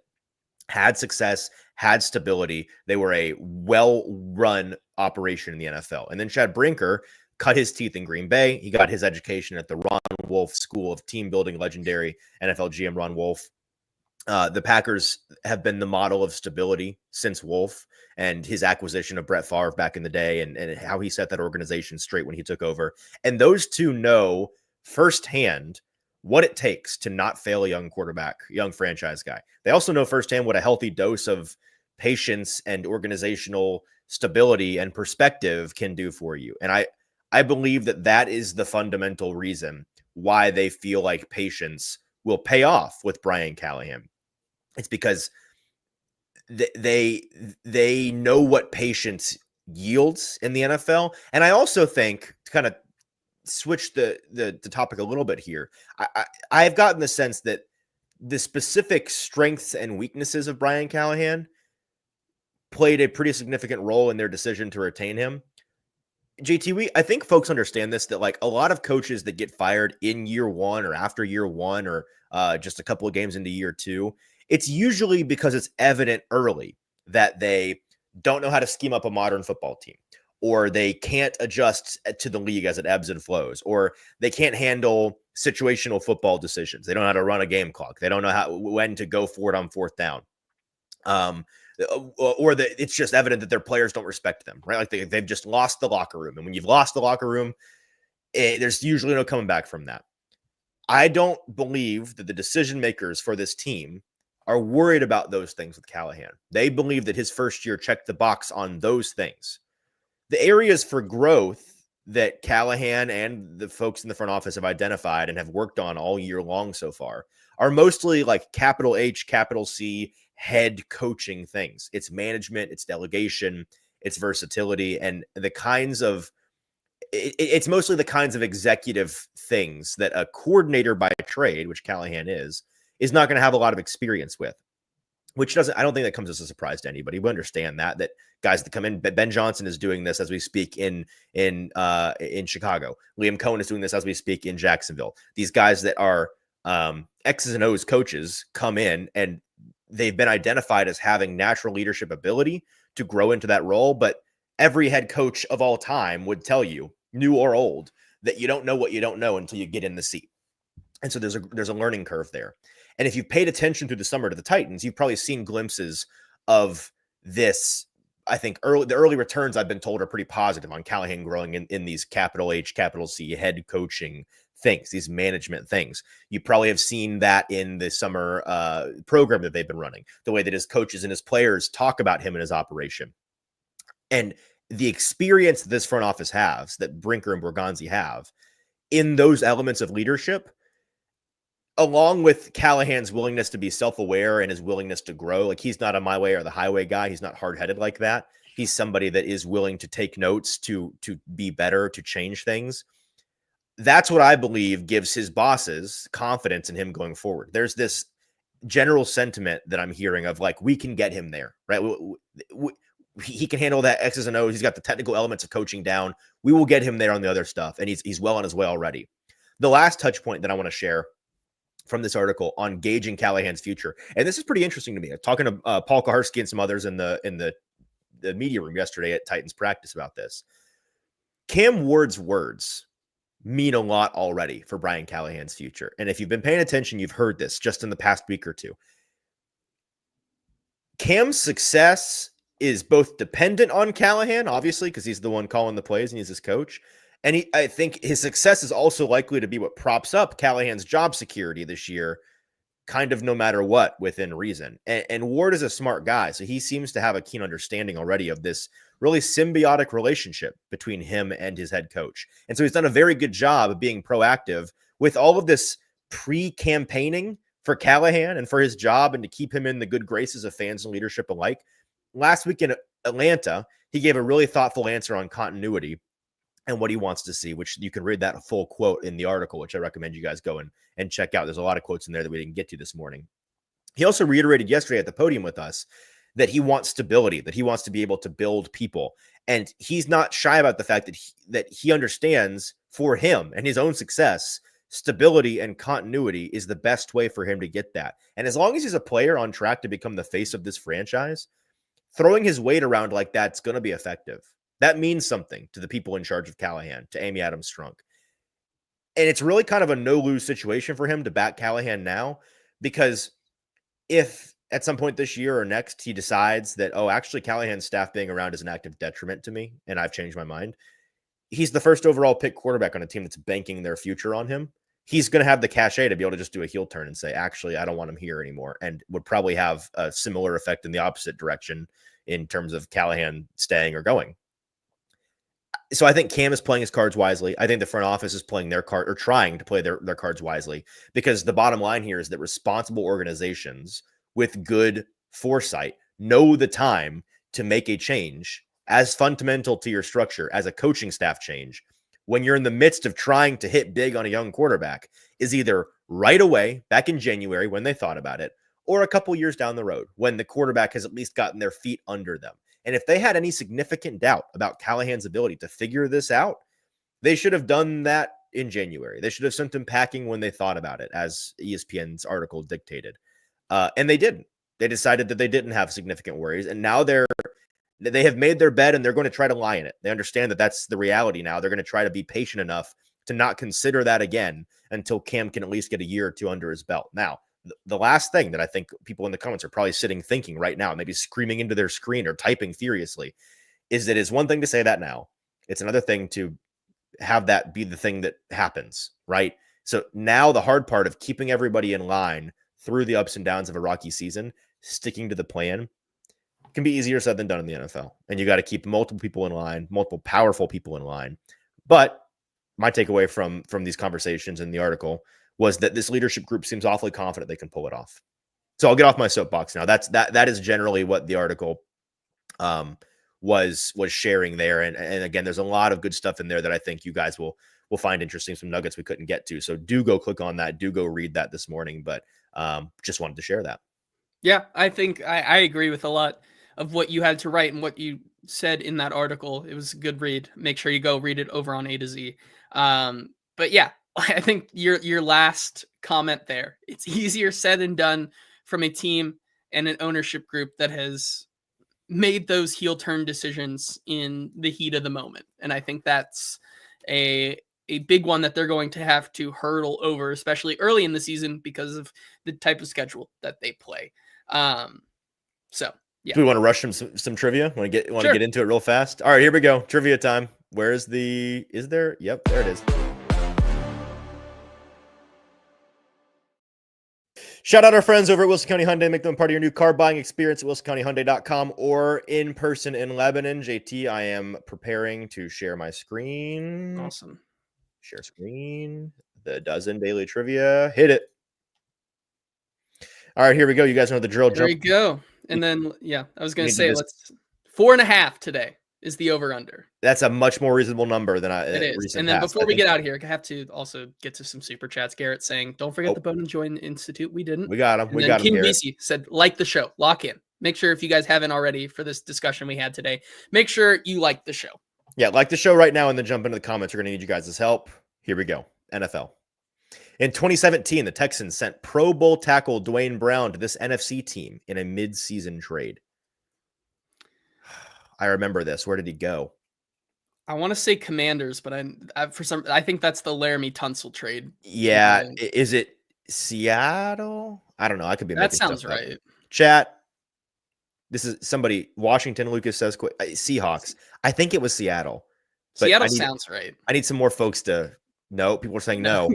had success, had stability. They were a well-run operation in the NFL. And then Chad Brinker cut his teeth in Green Bay. He got his education at the Ron Wolf School of Team Building, legendary NFL GM Ron Wolf. The Packers have been the model of stability since Wolf and his acquisition of Brett Favre back in the day and how he set that organization straight when he took over. And those two know firsthand what it takes to not fail a young quarterback, young franchise guy. They also know firsthand what a healthy dose of patience and organizational stability and perspective can do for you. And I believe that is the fundamental reason why they feel like patience will pay off with Brian Callahan. It's because they know what patience yields in the NFL. And I also think, to kind of switch the topic a little bit here, I've gotten the sense that the specific strengths and weaknesses of Brian Callahan played a pretty significant role in their decision to retain him. JT, I think folks understand this, that like a lot of coaches that get fired in year one or after year one or just a couple of games into year two, it's usually because it's evident early that they don't know how to scheme up a modern football team, or they can't adjust to the league as it ebbs and flows, or they can't handle situational football decisions. They don't know how to run a game clock. They don't know when to go for it on fourth down. It's just evident that their players don't respect them, right? Like they've just lost the locker room. And when you've lost the locker room, there's usually no coming back from that. I don't believe that the decision makers for this team are worried about those things with Callahan. They believe that his first year checked the box on those things. The areas for growth that Callahan and the folks in the front office have identified and have worked on all year long so far are mostly like capital H, capital C, head coaching things. It's management, it's delegation, it's versatility, and the kinds of it's mostly the kinds of executive things that a coordinator by trade, which Callahan is not going to have a lot of experience with. Which doesn't, I don't think that comes as a surprise to anybody. We understand that guys that come in, Ben Johnson is doing this as we speak in Chicago. Liam Cohen is doing this as we speak in Jacksonville. These guys that are X's and O's coaches come in and they've been identified as having natural leadership ability to grow into that role. But every head coach of all time would tell you, new or old, that you don't know what you don't know until you get in the seat. And so there's a learning curve there. And if you've paid attention through the summer to the Titans, you've probably seen glimpses of this. I think the early returns I've been told are pretty positive on Callahan growing in these capital H, capital C head coaching things, these management things. You probably have seen that in the summer program that they've been running, the way that his coaches and his players talk about him and his operation. And the experience that this front office has, that Brinker and Borgonzi have in those elements of leadership, along with Callahan's willingness to be self-aware and his willingness to grow. Like, he's not a my way or the highway guy. He's not hard-headed like that. He's somebody that is willing to take notes, to be better, to change things. That's what I believe gives his bosses confidence in him going forward. There's this general sentiment that I'm hearing of, like, we can get him there, right? He can handle that X's and O's. He's got the technical elements of coaching down. We will get him there on the other stuff, and he's well on his way already. The last touch point that I want to share from this article on gauging Callahan's future, and this is pretty interesting to me. I'm talking to Paul Kaharski and some others in the media room yesterday at Titans practice about this. Cam Ward's words mean a lot already for Brian Callahan's future. And if you've been paying attention, you've heard this just in the past week or two. Cam's success is both dependent on Callahan, obviously, because he's the one calling the plays and he's his coach. And I think his success is also likely to be what props up Callahan's job security this year, kind of no matter what, within reason. And Ward is a smart guy, so he seems to have a keen understanding already of this really symbiotic relationship between him and his head coach. And so he's done a very good job of being proactive with all of this pre-campaigning for Callahan and for his job and to keep him in the good graces of fans and leadership alike. Last week in Atlanta, he gave a really thoughtful answer on continuity and what he wants to see, which you can read that full quote in the article, which I recommend you guys go and check out. There's a lot of quotes in there that we didn't get to this morning. He also reiterated yesterday at the podium with us that he wants stability, that he wants to be able to build people. And he's not shy about the fact that he understands for him and his own success, stability and continuity is the best way for him to get that. And as long as he's a player on track to become the face of this franchise, throwing his weight around like that's going to be effective. That means something to the people in charge of Callahan, to Amy Adams Strunk. And it's really kind of a no-lose situation for him to back Callahan now, because if at some point this year or next he decides that, oh, actually Callahan's staff being around is an active detriment to me and I've changed my mind, he's the first overall pick quarterback on a team that's banking their future on him. He's going to have the cachet to be able to just do a heel turn and say, actually, I don't want him here anymore, and would probably have a similar effect in the opposite direction in terms of Callahan staying or going. So I think Cam is playing his cards wisely. I think the front office is playing their card, or trying to play their cards wisely, because the bottom line here is that responsible organizations with good foresight know the time to make a change as fundamental to your structure as a coaching staff change when you're in the midst of trying to hit big on a young quarterback is either right away back in January when they thought about it, or a couple years down the road when the quarterback has at least gotten their feet under them. And if they had any significant doubt about Callahan's ability to figure this out, they should have done that in January. They should have sent him packing when they thought about it, as ESPN's article dictated. And they didn't. They decided that they didn't have significant worries. And now they have made their bed and they're going to try to lie in it. They understand that that's the reality now. They're going to try to be patient enough to not consider that again until Cam can at least get a year or two under his belt. Now, the last thing that I think people in the comments are probably sitting thinking right now, maybe screaming into their screen or typing furiously, is that it's one thing to say that now. It's another thing to have that be the thing that happens, right? So now the hard part of keeping everybody in line through the ups and downs of a rocky season, sticking to the plan, can be easier said than done in the NFL. And you got to keep multiple people in line, multiple powerful people in line. But my takeaway from these conversations in the article was that this leadership group seems awfully confident they can pull it off. So I'll get off my soapbox now. That is generally what the article was sharing there. And again, there's a lot of good stuff in there that I think you guys will find interesting, some nuggets we couldn't get to. So do go click on that. Do go read that this morning. But just wanted to share that. Yeah, I think I agree with a lot of what you had to write and what you said in that article. It was a good read. Make sure you go read it over on A to Z. But yeah, I think your last comment there, it's easier said than done from a team and an ownership group that has made those heel turn decisions in the heat of the moment. And I think that's a big one that they're going to have to hurdle over, especially early in the season because of the type of schedule that they play. So yeah. Do we want to rush some trivia? Want to get into it real fast? All right, here we go. Trivia time. Is there? Yep, there it is. Shout out our friends over at Wilson County Hyundai. Make them part of your new car buying experience at wilsoncountyhyundai.com or in person in Lebanon. JT, I am preparing to share my screen. Awesome. Share screen. The dozen daily trivia. Hit it. All right, here we go. You guys know the drill. There you go. And then, yeah, I was going to say, let's 4.5 today is the over under. That's a much more reasonable number than it is. And then before we get out of here, I have to also get to some super chats. Garrett saying, don't forget the Bone and Join Institute. We didn't. We got him. We got him. King BC said, like the show. Lock in. Make sure if you guys haven't already for this discussion we had today, make sure you like the show. Yeah, like the show right now and then jump into the comments. We're going to need you guys' help. Here we go. NFL. In 2017, the Texans sent Pro Bowl tackle Dwayne Brown to this NFC team in a mid-season trade. I remember this. Where did he go? I want to say Commanders, but I think that's the Laramie Tunsil trade. Yeah, is it Seattle? I don't know. I could be. That sounds right. Chat. This is somebody. Washington. Lucas says Seahawks. I think it was Seattle. Seattle sounds right. I need some more folks to. No, people are saying no.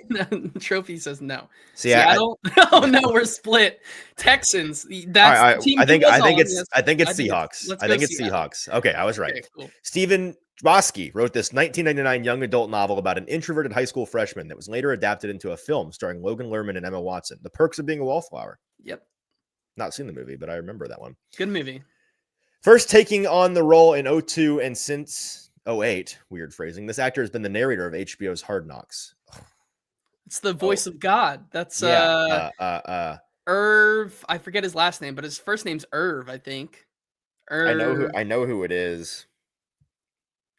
Trophy says no. Seattle. Oh no, we're split. Texans. That's right, the team. I think it's Seahawks. I think it's Seattle. Seahawks. Okay, I was right. Okay, cool. Stephen Bosky wrote this 1999 young adult novel about an introverted high school freshman that was later adapted into a film starring Logan Lerman and Emma Watson. The Perks of Being a Wallflower. Yep. Not seen the movie, but I remember that one. Good movie. First taking on the role in 2002 and since 2008, weird phrasing, this actor has been the narrator of HBO's Hard Knocks. It's the voice of God. That's Irv. I forget his last name, but his first name's Irv, I think. Irv. I know who it is.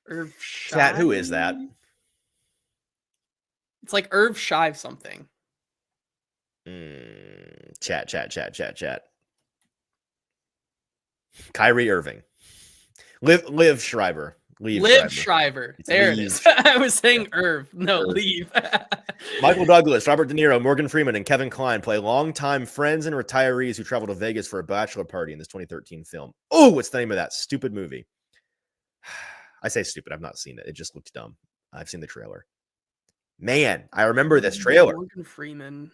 Irv Shive? Chat, who is that? It's like Irv Shive something. Chat. Kyrie Irving. Liv Schreiber. Liv Schreiber. There it is. I was saying Irv. No, leave. Michael Douglas, Robert De Niro, Morgan Freeman, and Kevin Kline play longtime friends and retirees who travel to Vegas for a bachelor party in this 2013 film. Oh, what's the name of that stupid movie? I say stupid. I've not seen it. It just looks dumb. I've seen the trailer. Man, I remember this trailer. Morgan Freeman.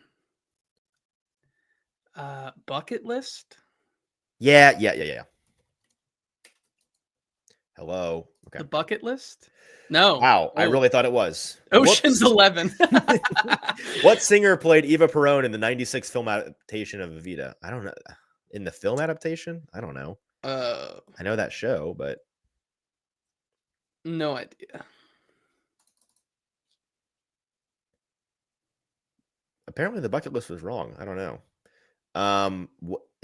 Bucket List? Yeah. Hello. Okay. The Bucket List? No. Wow, I really thought it was. Ocean's 11. What singer played Eva Perón in the 96 film adaptation of Evita? I don't know. In the film adaptation? I don't know. I know that show, but no idea. Apparently the bucket list was wrong. I don't know.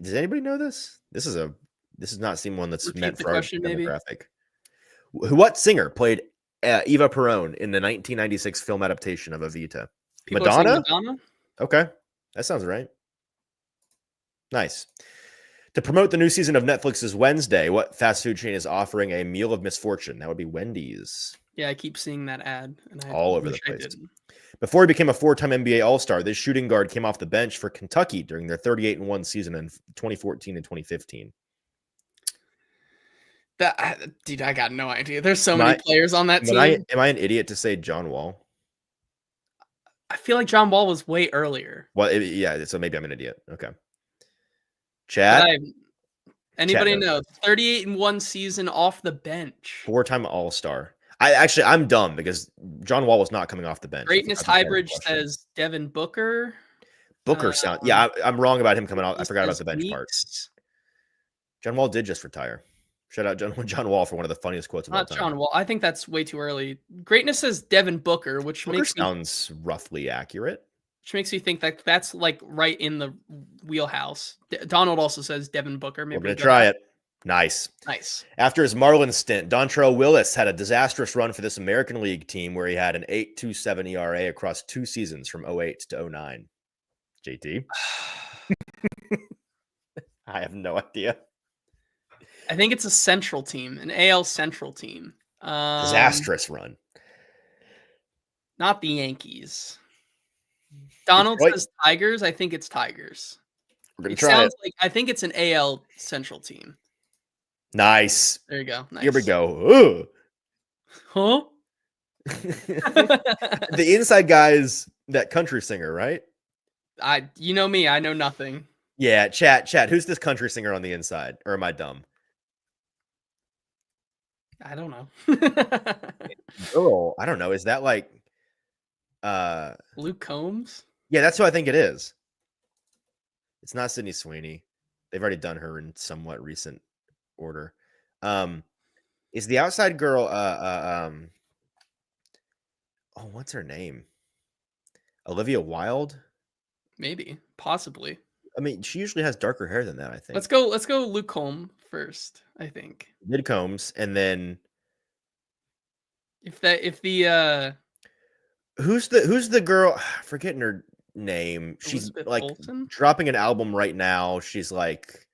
Does anybody know this? This does not seem one that's meant for our demographic. What singer played Eva Perón in the 1996 film adaptation of Evita? Madonna? Okay, that sounds right. Nice. To promote the new season of Netflix's Wednesday, what fast food chain is offering a meal of misfortune? That would be Wendy's. Yeah, I keep seeing that ad. And all over the place. Before he became a four-time NBA All-Star, this shooting guard came off the bench for Kentucky during their 38-1 season in 2014 and 2015. Dude, I got no idea. There's so many players on that team. Am I an idiot to say John Wall? feel like John Wall was way earlier. Well, yeah. So maybe I'm an idiot. Okay. But Chad, anybody knows. know? 38-1 season off the bench. 4-time All-Star. I'm dumb because John Wall was not coming off the bench. Greatness Highbridge says Devin Booker. Booker sound. Yeah, I'm wrong about him coming out. I forgot about says the bench part. Meeks. John Wall did just retire. Shout out John Wall for one of the funniest quotes of all Not time. John Wall. I think that's way too early. Greatness says Devin Booker, which Booker makes me sounds roughly accurate. think that that's like right in the wheelhouse. Donald also says Devin Booker. Maybe We're going to try it. Nice. After his Marlins stint, Dontrell Willis had a disastrous run for this American League team where he had an 8.27 ERA across 2 seasons from 08 to 09. JT? I have no idea. I think it's a Central team, an AL Central team. Disastrous run. Not the Yankees. Donald says Tigers. I think it's Tigers. We're going to try it. Like I think it's an AL Central team. Nice. There you go. Nice. Here we go. Huh? The inside guy is that country singer, right? You know me. I know nothing. Yeah, chat. Who's this country singer on the inside? Or am I dumb? I don't know. Girl, I don't know. Is that like Luke Combs? Yeah, that's who I think it is. It's not Sydney Sweeney. They've already done her in somewhat recent order. Is the outside girl what's her name? Olivia Wilde? Maybe, possibly. I mean, she usually has darker hair than that, I think. Let's go Luke Combs first, I think. Mid Combs, and then if the who's the girl? Forgetting her name. She's Elizabeth like Olsen? dropping an album right now. She's like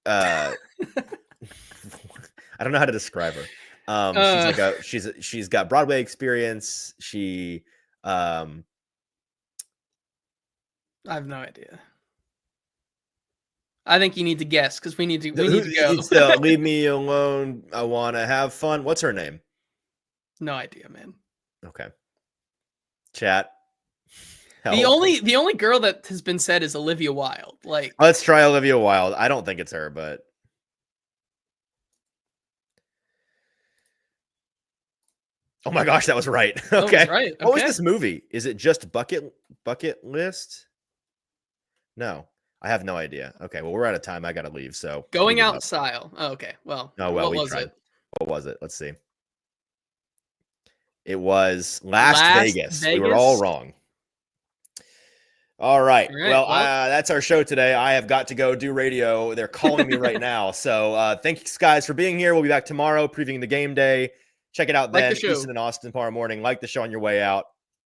I don't know how to describe her. She's got Broadway experience. She I have no idea. I think you need to guess because we need to go. It's the leave me alone. I want to have fun. What's her name? No idea, man. Okay. Chat. The only girl that has been said is Olivia Wilde. Like, let's try Olivia Wilde. I don't think it's her, but oh my gosh, that was right. Okay. Was right. Okay. What was this movie? Is it just Bucket List? No, I have no idea. Okay, well, we're out of time. I gotta leave. So Going Out Style. Oh, okay. Well, what was it? What was it? Let's see. It was Las Vegas. We were all wrong. All right. Well, that's our show today. I have got to go do radio. They're calling me right now. So thanks, guys, for being here. We'll be back tomorrow previewing the game day. Check it out then. Easton and Austin tomorrow morning. Like the show on your way out.